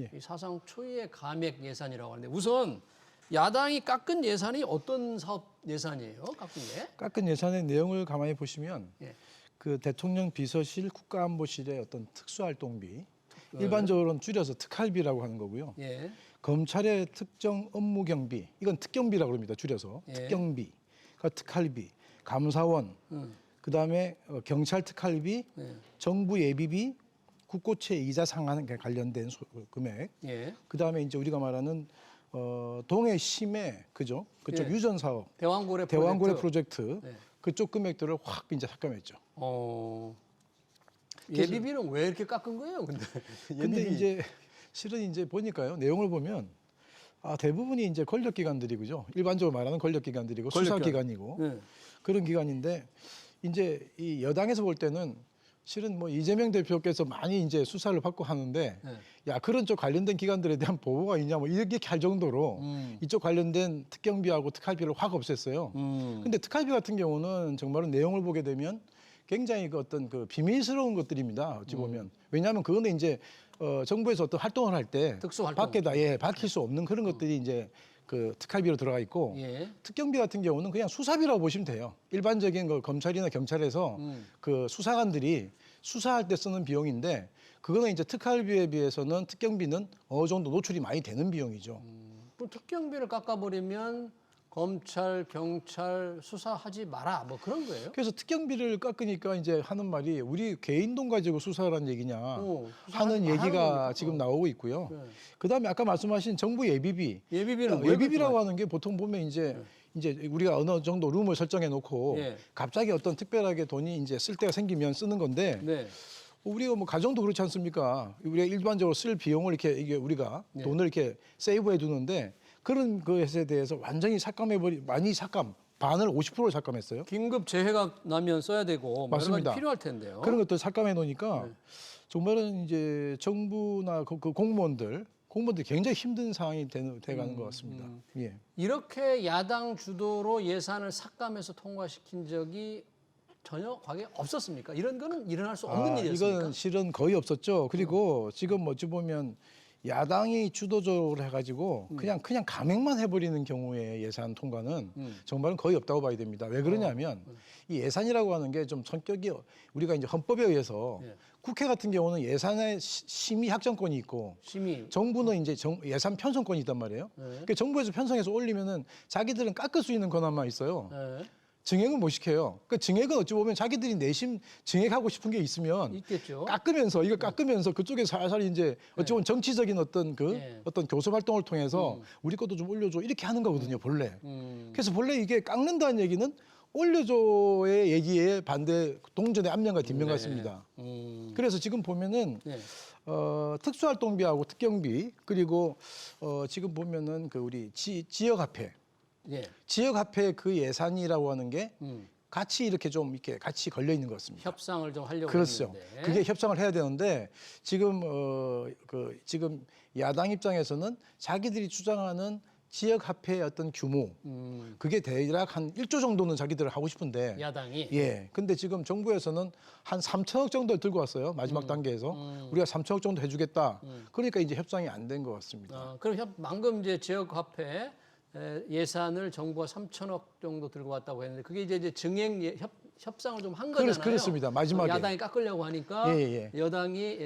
예. 이 사상 초유의 감액 예산이라고 하는데 우선 야당이 깎은 예산이 어떤 사업 예산이에요? 깎은 게? 깎은 예산의 내용을 가만히 보시면 예. 그 대통령 비서실 국가안보실의 어떤 특수활동비, 일반적으로는 줄여서 특활비라고 하는 거고요. 예. 검찰의 특정 업무 경비, 이건 특경비라고 합니다. 줄여서 예. 특경비, 그러니까 특활비, 감사원, 그다음에 경찰 특활비, 예. 정부 예비비, 국고채 이자 상환 관련된 금액, 예. 그다음에 이제 우리가 말하는 동해 심해 그죠? 그쪽 예. 유전 사업, 대왕고래 프로젝트 네. 그쪽 금액들을 확 이제 삭감했죠. 예비비는 왜 이렇게 깎은 거예요? 근데 이제 실은 이제 보니까요 내용을 보면 대부분이 이제 권력기관들이 그죠? 일반적으로 말하는 권력기관들이고 수사기관이고 네. 그런 기관인데 이제 이 여당에서 볼 때는 실은 뭐 이재명 대표께서 많이 이제 수사를 받고 하는데 네. 야 그런 쪽 관련된 기관들에 대한 보고가 있냐 뭐 이렇게 할 정도로 이쪽 관련된 특경비하고 특활비를 확 없앴어요. 근데 특활비 같은 경우는 정말로 내용을 보게 되면 굉장히 그 어떤 그 비밀스러운 것들입니다. 어찌 보면 왜냐하면 그거는 이제 정부에서 어떤 활동을 할 때 특수활동. 밖에다 밝힐 수 없는 그런 것들이 이제 그 특활비로 들어가 있고 예. 특경비 같은 경우는 그냥 수사비라고 보시면 돼요. 일반적인 그 검찰이나 경찰에서 그 수사관들이 수사할 때 쓰는 비용인데 그거는 이제 특활비에 비해서는 특경비는 어느 정도 노출이 많이 되는 비용이죠. 그럼 특경비를 깎아버리면 검찰, 경찰 수사하지 마라 뭐 그런 거예요? 그래서 특경비를 깎으니까 이제 하는 말이 우리 개인 돈 가지고 수사하라는 얘기냐 수사하지 하는 말라는 얘기가 겁니까? 지금 나오고 있고요. 네. 그다음에 아까 말씀하신 정부 예비비. 예비비는 왜 예비비라고 그렇게 하는 게 보통 보면 이제 우리가 어느 정도 룸을 설정해 놓고 예. 갑자기 어떤 특별하게 돈이 이제 쓸 때가 생기면 쓰는 건데 네. 우리가 뭐 가정도 그렇지 않습니까? 우리가 일반적으로 쓸 비용을 이렇게 이게 우리가 네. 돈을 이렇게 세이브해 두는데 그런 것에 대해서 완전히 많이 삭감, 반을 50%를 삭감했어요. 긴급 재해가 나면 써야 되고 뭐 여러 가지 맞습니다. 필요할 텐데요. 그런 것들 삭감해 놓으니까 정말은 이제 정부나 그 공무원들이 굉장히 힘든 상황이 돼가는 것 같습니다. 예. 이렇게 야당 주도로 예산을 삭감해서 통과시킨 적이 전혀 과거에 없었습니까? 이런 거는 일어날 수 없는 일이었습니까? 이건 실은 거의 없었죠. 그리고 지금 어찌 보면 야당이 주도적으로 해가지고 그냥 감액만 해버리는 경우에 예산 통과는 정말은 거의 없다고 봐야 됩니다. 왜 그러냐면 이 예산이라고 하는 게 좀 성격이 우리가 이제 헌법에 의해서 예. 국회 같은 경우는 예산의 심의 확정권이 있고 심의. 정부는 이제 예산 편성권이 있단 말이에요. 그러니까 정부에서 편성해서 올리면은 자기들은 깎을 수 있는 권한만 있어요. 네. 증액은 못 시켜요. 그 증액은 어찌 보면 자기들이 내심 증액하고 싶은 게 있으면 있겠죠. 깎으면서 그쪽에 살살 이제 어찌 보면 정치적인 어떤 예. 어떤 교섭 활동을 통해서 우리 것도 좀 올려줘 이렇게 하는 거거든요 본래. 그래서 본래 이게 깎는다는 얘기는 올려줘의 얘기에 반대 동전의 앞면과 뒷면 같습니다. 그래서 지금 보면은 네. 특수활동비하고 특경비 그리고 지금 보면은 그 우리 지역화폐. 예. 지역화폐 그 예산이라고 하는 게 같이 이렇게 좀 이렇게 같이 걸려 있는 것 같습니다. 협상을 좀 하려고 그렇죠. 했는데. 그게 협상을 해야 되는데 지금 지금 야당 입장에서는 자기들이 주장하는 지역화폐의 어떤 규모 그게 대략 한 1조 정도는 자기들 하고 싶은데 야당이 예. 근데 지금 정부에서는 한 3천억 정도를 들고 왔어요. 마지막 단계에서 우리가 3천억 정도 해주겠다. 그러니까 이제 협상이 안 된 것 같습니다. 그럼 방금 이제 지역화폐 예산을 정부가 3천억 정도 들고 왔다고 했는데 그게 이제 증액 협상을 좀 한 거잖아요. 그렇습니다. 마지막에. 야당이 깎으려고 하니까 예.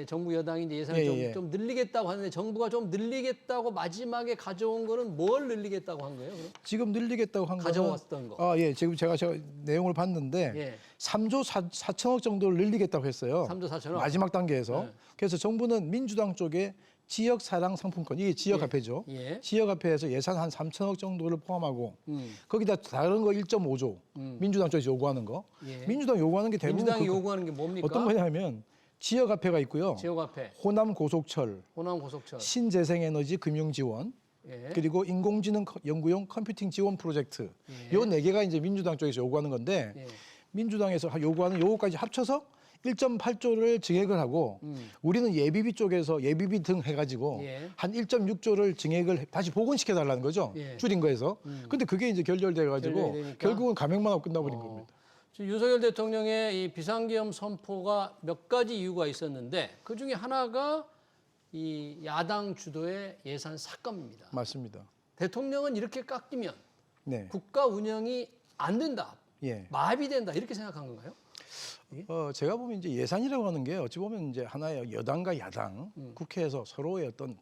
정부 여당이 이제 예산을 좀 늘리겠다고 하는데 정부가 좀 늘리겠다고 마지막에 가져온 거는 뭘 늘리겠다고 한 거예요? 그럼? 지금 늘리겠다고 한 가져왔던 거는 거. 예. 지금 제가 내용을 봤는데 예. 3조 4천억 정도를 늘리겠다고 했어요. 3조 4천억? 마지막 단계에서. 네. 그래서 정부는 민주당 쪽에 지역 사랑 상품권 이게 지역 화폐죠. 예. 지역 화폐에서 예산 한 3천억 정도를 포함하고 거기다 다른 거 1.5조 민주당 쪽에서 요구하는 거. 예. 민주당 요구하는 게 대부분 민주당이 요구하는 게 뭡니까? 어떤 거냐면 지역 화폐가 있고요. 지역화폐, 호남 고속철, 호남 고속철, 신재생에너지 금융 지원, 예. 그리고 인공지능 연구용 컴퓨팅 지원 프로젝트. 요 네 개가 이제 민주당 쪽에서 요구하는 건데 예. 민주당에서 요구하는 요거까지 합쳐서 1.8조를 증액을 하고 우리는 예비비 쪽에서 예비비 등 해가지고 예. 한 1.6조를 증액을 다시 복원시켜 달라는 거죠. 예. 줄인 거에서. 근데 그게 이제 결렬돼가지고 결렬이 되니까. 결국은 감액만 하고 끝나버린 겁니다. 지금 윤석열 대통령의 이 비상계엄 선포가 몇 가지 이유가 있었는데 그 중에 하나가 이 야당 주도의 예산 삭감입니다. 맞습니다. 대통령은 이렇게 깎이면 네. 국가 운영이 안 된다, 예. 마비된다 이렇게 생각한 건가요? 제가 보면 이제 예산이라고 하는 게 어찌 보면 이제 하나의 여당과 야당, 국회에서 서로의 어떤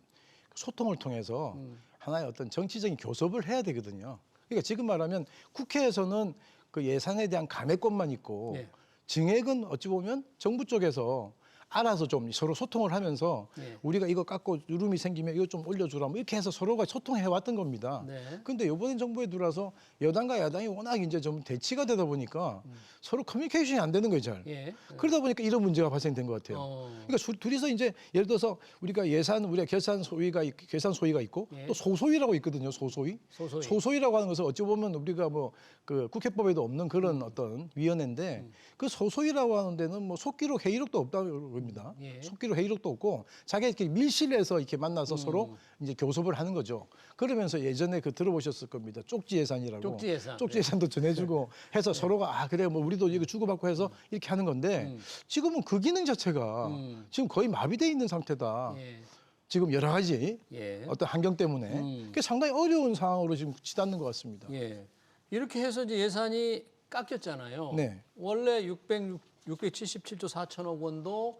소통을 통해서 하나의 어떤 정치적인 교섭을 해야 되거든요. 그러니까 지금 말하면 국회에서는 그 예산에 대한 감액권만 있고 예. 증액은 어찌 보면 정부 쪽에서 알아서 좀 서로 소통을 하면서 예. 우리가 이거 깎고 누름이 생기면 이거 좀 올려주라 뭐 이렇게 해서 서로가 소통해 왔던 겁니다. 네. 근데 이번 정부에 들어와서 여당과 야당이 워낙 이제 좀 대치가 되다 보니까 서로 커뮤니케이션이 안 되는 거예요, 잘. 예. 그러다 보니까 이런 문제가 발생된 것 같아요. 그러니까 둘이서 이제 예를 들어서 우리가 계산 소위가 있고 예. 또 소소위라고 있거든요. 소소위. 소소위. 소소위라고 하는 것은 어찌 보면 우리가 뭐 그 국회법에도 없는 그런 어떤 위원회인데 그 소소위라고 하는 데는 뭐 속기록 회의록도 없다고 겁니다. 예. 속기록 회의록도 없고 자기가 이렇게 밀실에서 이렇게 만나서 서로 이제 교섭을 하는 거죠. 그러면서 예전에 그 들어보셨을 겁니다. 쪽지 예산이라고. 쪽지 예산. 쪽지 예산도 전해주고 해서 서로가 그래 뭐 우리도 이거 주고받고 해서 이렇게 하는 건데 지금은 그 기능 자체가 지금 거의 마비돼 있는 상태다. 예. 지금 여러 가지 예. 어떤 환경 때문에 그게 상당히 어려운 상황으로 지금 치닫는 것 같습니다. 예. 이렇게 해서 이제 예산이 깎였잖아요. 네. 원래 677조 4천억 원도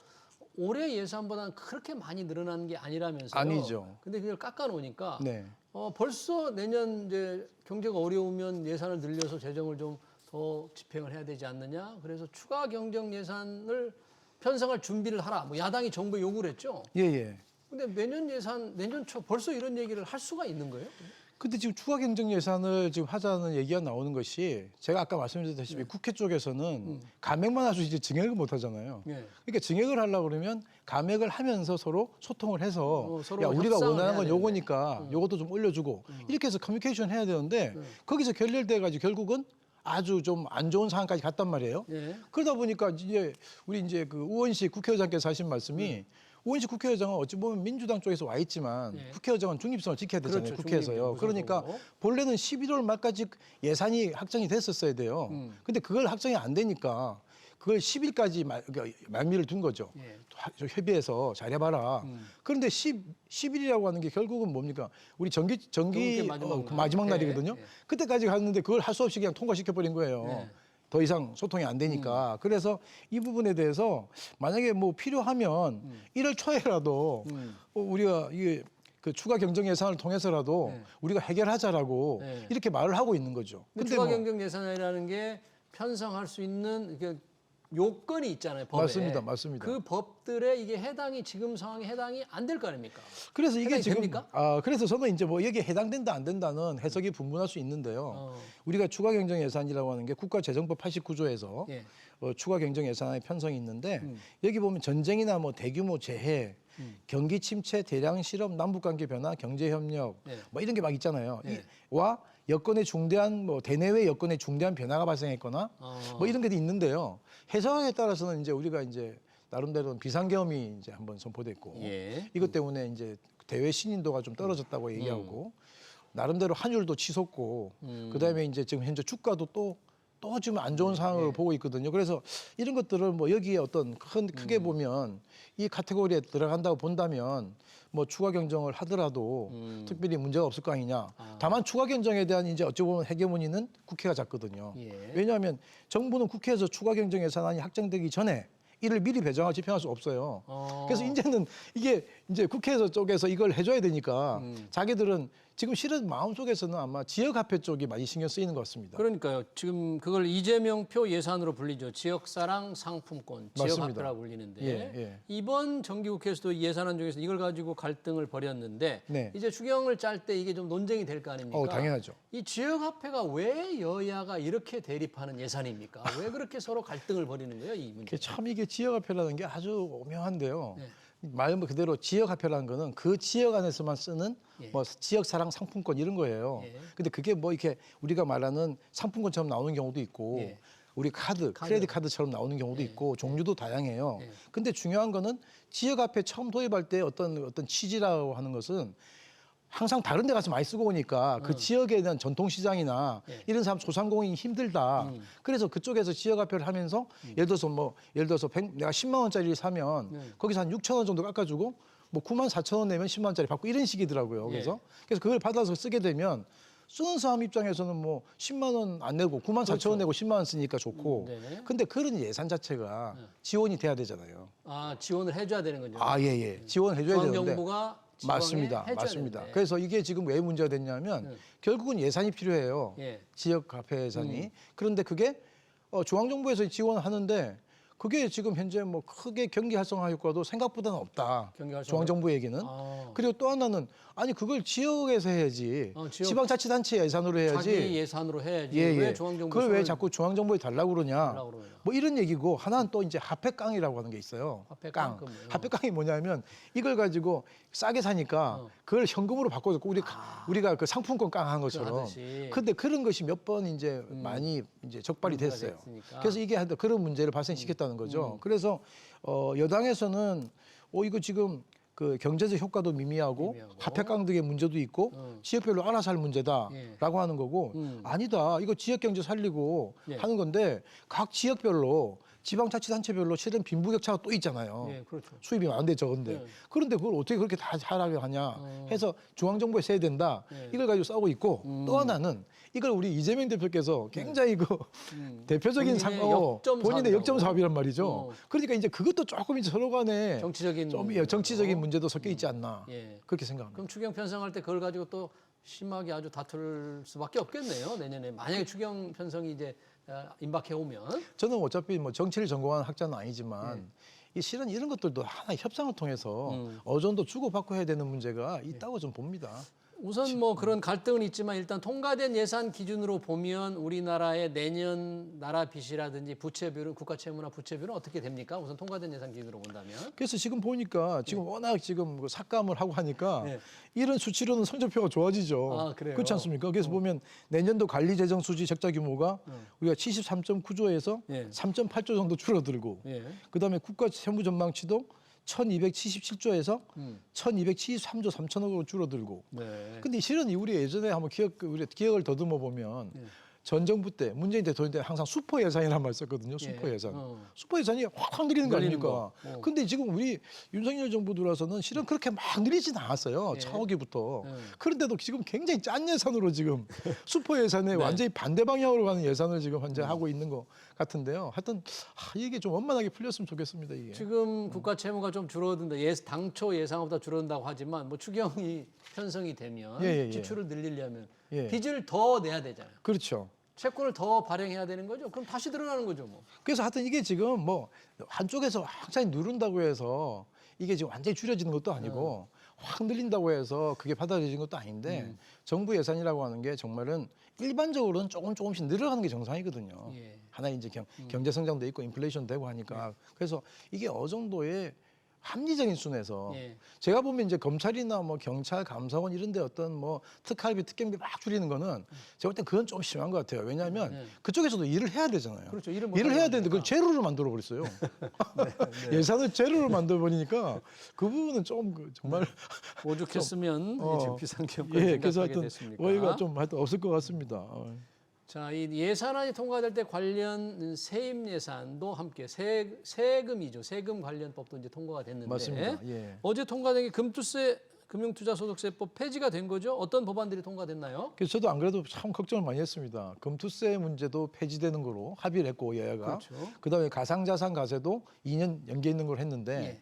올해 예산보다는 그렇게 많이 늘어나는 게 아니라면서요. 아니죠. 근데 그걸 깎아 놓으니까 네. 벌써 내년 이제 경제가 어려우면 예산을 늘려서 재정을 좀 더 집행을 해야 되지 않느냐. 그래서 추가 경정 예산을 편성할 준비를 하라. 뭐 야당이 정부에 요구를 했죠. 예, 예. 근데 내년 초 벌써 이런 얘기를 할 수가 있는 거예요? 근데 지금 추가 경정 예산을 지금 하자는 얘기가 나오는 것이 제가 아까 말씀드렸다시피 국회 쪽에서는 감액만 할 수 있지 증액을 못 하잖아요. 예. 그러니까 증액을 하려고 그러면 감액을 하면서 서로 소통을 해서 서로 야 우리가 협상을 원하는 해야 건 되는데. 요거니까 요것도 좀 올려주고 이렇게 해서 커뮤니케이션 해야 되는데 거기서 결렬돼가지고 결국은 아주 좀 안 좋은 상황까지 갔단 말이에요. 예. 그러다 보니까 이제 우리 이제 그 우원식 국회의장께서 하신 말씀이 우원식 국회의장은 어찌 보면 민주당 쪽에서 와 있지만 예. 국회의장은 중립성을 지켜야 되잖아요. 그렇죠. 국회에서요. 중립이요, 그러니까 무소속으로. 본래는 11월 말까지 예산이 확정이 됐었어야 돼요. 근데 그걸 확정이 안 되니까 그걸 10일까지 말미를 둔 거죠. 예. 협의해서 잘해봐라. 그런데 10일이라고 하는 게 결국은 뭡니까? 우리 정기 정기 마지막 날. 마지막 예, 날이거든요. 예. 그때까지 갔는데 그걸 할 수 없이 그냥 통과시켜버린 거예요. 예. 더 이상 소통이 안 되니까. 그래서 이 부분에 대해서 만약에 뭐 필요하면 1월 초에라도 우리가 이게 그 추가 경정 예산을 통해서라도 네. 우리가 해결하자라고 네. 이렇게 말을 하고 있는 거죠. 근데 추가 경정 예산이라는 게 편성할 수 있는 요건이 있잖아요. 법에. 맞습니다, 맞습니다. 그 법들에 이게 해당이 지금 상황에 해당이 안 될 거 아닙니까? 그래서 이게 해당이 지금 됩니까? 그래서 저는 이제 뭐 여기에 해당된다 안 된다는 해석이 분분할 수 있는데요. 우리가 추가 경정 예산이라고 하는 게 국가재정법 89조에서 예. 추가 경정 예산의 편성이 있는데 여기 보면 전쟁이나 뭐 대규모 재해, 경기 침체, 대량 실업, 남북 관계 변화, 경제 협력 예. 뭐 이런 게 막 있잖아요. 예. 와 여건의 중대한 뭐 대내외 여건의 중대한 변화가 발생했거나 뭐 이런 게 있는데요. 해석에 따라서는 이제 우리가 이제 나름대로 비상계엄이 이제 한번 선포됐고 예. 이것 때문에 이제 대외 신인도가 좀 떨어졌다고 얘기하고 나름대로 환율도 치솟고 그다음에 이제 지금 현재 주가도 또 지금 안 좋은 상황으로 보고 있거든요. 그래서 이런 것들을 뭐 여기에 어떤 크게 보면 이 카테고리에 들어간다고 본다면 뭐 추가 경정을 하더라도 특별히 문제가 없을 거 아니냐. 다만 추가 경정에 대한 이제 어찌 보면 헤게모니는 국회가 잡거든요. 예. 왜냐하면 정부는 국회에서 추가 경정 예산안이 확정되기 전에 이를 미리 배정하고 집행할 수 없어요. 그래서 이제는 이게 이제 국회에서 쪽에서 이걸 해줘야 되니까 자기들은 지금 실은 마음속에서는 아마 지역화폐 쪽이 많이 신경 쓰이는 것 같습니다. 그러니까요. 지금 그걸 이재명표 예산으로 불리죠. 지역사랑 상품권, 맞습니다. 지역화폐라고 불리는데 예. 이번 정기국회에서도 예산안 중에서 이걸 가지고 갈등을 벌였는데 네. 이제 추경을 짤 때 이게 좀 논쟁이 될 거 아닙니까? 당연하죠. 이 지역화폐가 왜 여야가 이렇게 대립하는 예산입니까? 왜 그렇게 서로 갈등을 벌이는 거예요, 이 문제? 참 이게 지역화폐라는 게 아주 오묘한데요. 네. 말 그대로 지역화폐라는 거는 그 지역 안에서만 쓰는 예. 뭐 지역사랑 상품권 이런 거예요. 예. 근데 그게 뭐 이렇게 우리가 말하는 상품권처럼 나오는 경우도 있고 예. 우리 크레딧 카드처럼 나오는 경우도 있고 종류도 다양해요. 예. 근데 중요한 거는 지역화폐 처음 도입할 때 어떤 취지라고 하는 것은 항상 다른 데 가서 많이 쓰고 오니까 그 지역에 대한 전통시장이나 예. 이런 사람 소상공인이 힘들다. 그래서 그쪽에서 지역화폐를 하면서 예를 들어서 내가 10만 원짜리를 사면 거기서 한 6천 원 정도 깎아주고 뭐 9만 4천 원 내면 10만 원짜리 받고 이런 식이더라고요. 그래서 그걸 받아서 쓰게 되면 쓰는 사람 입장에서는 뭐 10만 원 안 내고 9만 4천 원 내고 10만 원 쓰니까 좋고. 네네. 근데 그런 예산 자체가 지원이 돼야 되잖아요. 아, 지원을 해줘야 되는 거죠. 예. 지원해줘야 되는데. 중앙정부가 맞습니다. 그래서 이게 지금 왜 문제가 됐냐면 결국은 예산이 필요해요. 예. 지역화폐 예산이. 그런데 그게 중앙정부에서 지원을 하는데 그게 지금 현재 뭐 크게 경기 활성화 효과도 생각보다는 없다. 경기 활성화? 중앙정부 얘기는. 아. 그리고 또 하나는 아니 그걸 지역에서 해야지. 지방자치단체 예산으로 해야지. 자기 예산으로 해야지. 왜 중앙정부 그걸 왜 손을 자꾸 중앙정부에 달라고 그러냐. 달라고 그러냐. 뭐 이런 얘기고 하나는 또 이제 화폐깡이라고 하는 게 있어요. 화폐깡? 그건 뭐예요? 화폐깡이 뭐냐면 이걸 가지고 싸게 사니까 그걸 현금으로 바꿔줬고 우리가 그 상품권 깡한 것처럼. 하듯이. 근데 그런 것이 몇 번 이제 많이 이제 적발이 문제가 됐어요. 됐으니까. 그래서 이게 하여튼 그런 문제를 발생시켰다는 거죠. 그래서 여당에서는 이거 지금 그 경제적 효과도 미미하고 화폐깡 등의 문제도 있고 지역별로 알아서 할 문제다라고 하는 거고 아니다. 이거 지역 경제 살리고 하는 건데 각 지역별로 지방자치단체별로 실은 빈부격차가 또 있잖아요. 예, 그렇죠. 수입이 많은데 적은데. 그런데 그걸 어떻게 그렇게 다 하라고 하냐 해서 중앙정부에 써야 된다. 이걸 가지고 싸우고 있고 또 하나는 이걸 우리 이재명 대표께서 굉장히 그 대표적인 본인의 역점 사업이란 말이죠. 그러니까 이제 그것도 조금 이제 서로 간에 정치적인 정치적인 문제도 섞여 있지 않나 예. 그렇게 생각합니다. 그럼 추경 편성할 때 그걸 가지고 또 심하게 아주 다툴 수밖에 없겠네요. 내년에 만약에 추경 편성이 이제 임박해 오면 저는 어차피 뭐 정치를 전공한 학자는 아니지만 이 실은 이런 것들도 하나의 협상을 통해서 어느 정도 주고받고 해야 되는 문제가 있다고 좀 봅니다. 우선 뭐 그런 갈등은 있지만 일단 통과된 예산 기준으로 보면 우리나라의 내년 나라 빚이라든지 부채 비율은 국가 채무나 부채 비율은 어떻게 됩니까? 우선 통과된 예산 기준으로 본다면 그래서 지금 보니까 지금 워낙 지금 그 삭감을 하고 하니까 이런 수치로는 성적표가 좋아지죠. 아, 그래요? 그렇지 않습니까? 그래서 보면 내년도 관리 재정 수지 적자 규모가 우리가 73.9조에서 3.8조 정도 줄어들고 그다음에 국가 채무 전망치도 1,277조에서 1,273조 3천억으로 줄어들고. 근데 실은 우리 예전에 한번 우리 기억을 더듬어 보면 전 정부 때 문재인 대통령 때 항상 슈퍼 예산이라는 말 썼거든요. 슈퍼 예산. 슈퍼 예산이 확 늘리는 거 아닙니까? 근데 지금 우리 윤석열 정부 들어서는 실은 그렇게 막 늘리진 않았어요. 차오기부터. 그런데도 지금 굉장히 짠 예산으로 지금 슈퍼 예산에 완전히 반대 방향으로 가는 예산을 지금 현재 하고 있는 것 같은데요. 하여튼 이게 좀 원만하게 풀렸으면 좋겠습니다. 이게. 지금 국가 채무가 좀 줄어든다. 당초 예상보다 줄어든다고 하지만 뭐 추경이 편성이 되면 지출을 늘리려면 빚을 더 내야 되잖아요. 그렇죠. 채권을 더 발행해야 되는 거죠. 그럼 다시 늘어나는 거죠, 뭐. 그래서 하여튼 이게 지금 뭐 한쪽에서 항상 누른다고 해서 이게 지금 완전히 줄여지는 것도 아니고 확 늘린다고 해서 그게 받아들여지는 것도 아닌데 정부 예산이라고 하는 게 정말은 일반적으로는 조금씩 늘어가는 게 정상이거든요. 하나의 이제 경제 성장도 있고 인플레이션 되고 하니까 그래서 이게 어느 정도의 합리적인 수준에서 제가 보면 이제 검찰이나 뭐 경찰, 감사원 이런 데 어떤 뭐 특활비, 특경비 막 줄이는 거는 제가 볼 땐 그건 좀 심한 것 같아요. 왜냐하면 그쪽에서도 일을 해야 되잖아요. 그렇죠. 일을 해야 되는데 그걸 제로를 만들어 버렸어요. 예산을 제로를 만들어 버리니까 그 부분은 좀 정말 오죽했으면 지금 비상경과 그래서 생각하게 하여튼 됐습니까? 오해가 좀 하여튼 없을 것 같습니다. 자, 이 예산안이 통과될 때 관련 세임 예산도 함께 세금이죠. 세금 관련법도 이제 통과가 됐는데 맞습니다. 어제 통과된 게 금투세 금융투자소득세법 폐지가 된 거죠. 어떤 법안들이 통과됐나요? 그래서 저도 안 그래도 참 걱정을 많이 했습니다. 금투세 문제도 폐지되는 거로 합의를 했고 여야가 그렇죠. 그다음에 가상자산 과세도 2년 연기해 있는 걸 했는데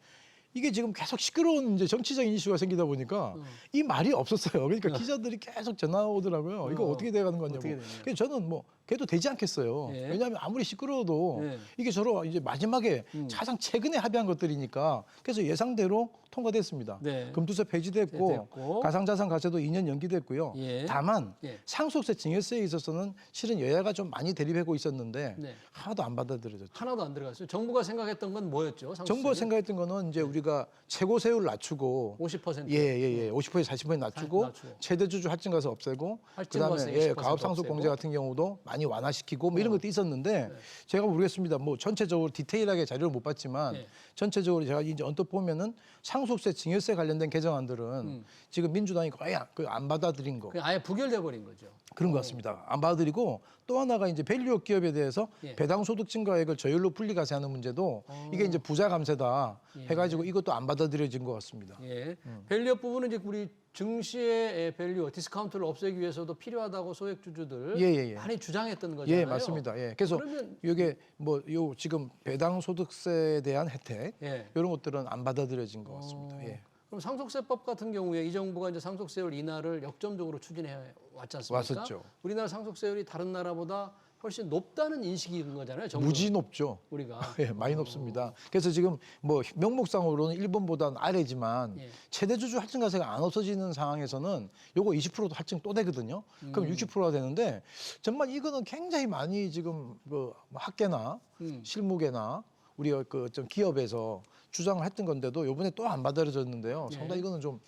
이게 지금 계속 시끄러운 이제 정치적인 이슈가 생기다 보니까 이 말이 없었어요. 그러니까 기자들이 계속 전화 오더라고요. 이거 어떻게 돼가는 거냐고. 어떻게 되냐. 그래서 저는 뭐 걔도 되지 않겠어요. 예. 왜냐하면 아무리 시끄러워도 예. 이게 서로 이제 마지막에 가장 최근에 합의한 것들이니까 그래서 예상대로 통과됐습니다. 네. 금투세 폐지됐고 됐고. 가상자산 과세도 2년 연기됐고요. 예. 다만 예. 상속세 증여세에 있어서는 실은 여야가 좀 많이 대립하고 있었는데 네. 하나도 안 받아들여졌죠. 하나도 안 들어갔어요. 정부가 생각했던 건 뭐였죠? 정부가 생각했던 거는 이제 우리가 최고세율 낮추고 50%. 예. 50% 40% 낮추고 낮추고. 최대주주 할증가세 없애고 할증과세 그다음에 20% 가업상속공제 없애고. 같은 경우도 많이 완화시키고 뭐 이런 것도 있었는데 제가 모르겠습니다. 뭐 전체적으로 디테일하게 자료를 못 봤지만 네. 전체적으로 제가 이제 언뜻 보면은 상속세 증여세 관련된 개정안들은 지금 민주당이 거의 안 받아들인 거 그냥 아예 부결돼 버린 거죠. 그런 것 같습니다. 안 받아들이고 또 하나가 이제 밸류업 기업에 대해서 예. 배당 소득 증가액을 저율로 분리과세하는 문제도 이게 이제 부자 감세다 해가지고 이것도 안 받아들여진 것 같습니다. 예. 밸류업 부분은 이제 우리 증시의 밸류 디스카운트를 없애기 위해서도 필요하다고 소액주주들 예. 많이 주장했던 거잖아요. 예, 맞습니다. 예. 그래서 그러면- 이게 뭐 요 지금 배당 소득세에 대한 혜택 예. 이런 것들은 안 받아들여진 것 같습니다. 예. 그럼 상속세법 같은 경우에 이 정부가 이제 상속세율 인하를 역점적으로 추진해 왔지 않습니까? 왔었죠. 우리나라 상속세율이 다른 나라보다 훨씬 높다는 인식인 거잖아요. 정부는. 무지 높죠. 우리가. 예, 많이 높습니다. 그래서 지금 뭐 명목상으로는 일본보다는 아래지만 예. 최대주주 할증과세가 안 없어지는 상황에서는 요거 20%도 할증 또 되거든요. 그럼 60%가 되는데 정말 이거는 굉장히 많이 지금 그 학계나 실무계나 우리 그 좀 기업에서 주장을 했던 건데도 요번에 또 안 받아들여졌는데요. 상당히 이거는 좀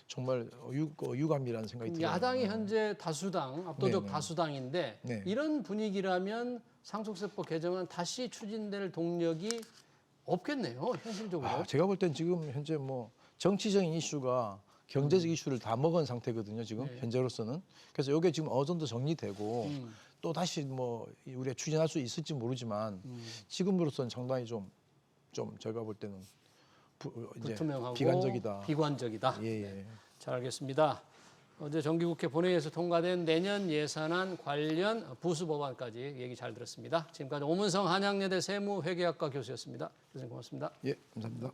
정말 유감이라는 생각이 들어요. 야당이 현재 다수당, 압도적 네네. 다수당인데 네. 이런 분위기라면 상속세법 개정안 다시 추진될 동력이 없겠네요. 현실적으로. 제가 볼 땐 지금 현재 뭐 정치적인 이슈가 경제적 이슈를 다 먹은 상태거든요. 지금 현재로서는. 그래서 이게 지금 어느 정도 정리되고 또 다시 뭐 우리가 추진할 수 있을지 모르지만 지금으로서는 상당히 좀 제가 볼 때는 이제 불투명하고 비관적이다. 비관적이다. 예. 잘 알겠습니다. 어제 정기국회 본회의에서 통과된 내년 예산안 관련 부수 법안까지 얘기 잘 들었습니다. 지금까지 오문성 한양여대 세무회계학과 교수였습니다. 교수님 고맙습니다. 예, 감사합니다.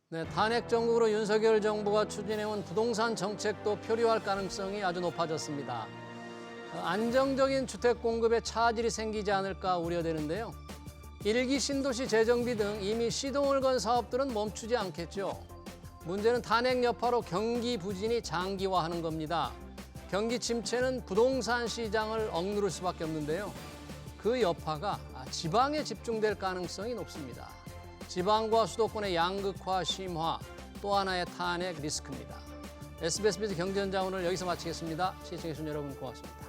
네, 탄핵 정국으로 윤석열 정부가 추진해온 부동산 정책도 표류할 가능성이 아주 높아졌습니다. 안정적인 주택 공급에 차질이 생기지 않을까 우려되는데요. 일기 신도시 재정비 등 이미 시동을 건 사업들은 멈추지 않겠죠. 문제는 탄핵 여파로 경기 부진이 장기화하는 겁니다. 경기 침체는 부동산 시장을 억누를 수밖에 없는데요. 그 여파가 지방에 집중될 가능성이 높습니다. 지방과 수도권의 양극화 심화, 또 하나의 탄핵 리스크입니다. SBS 비즈 경제전자 오늘 여기서 마치겠습니다. 시청해주신 여러분 고맙습니다.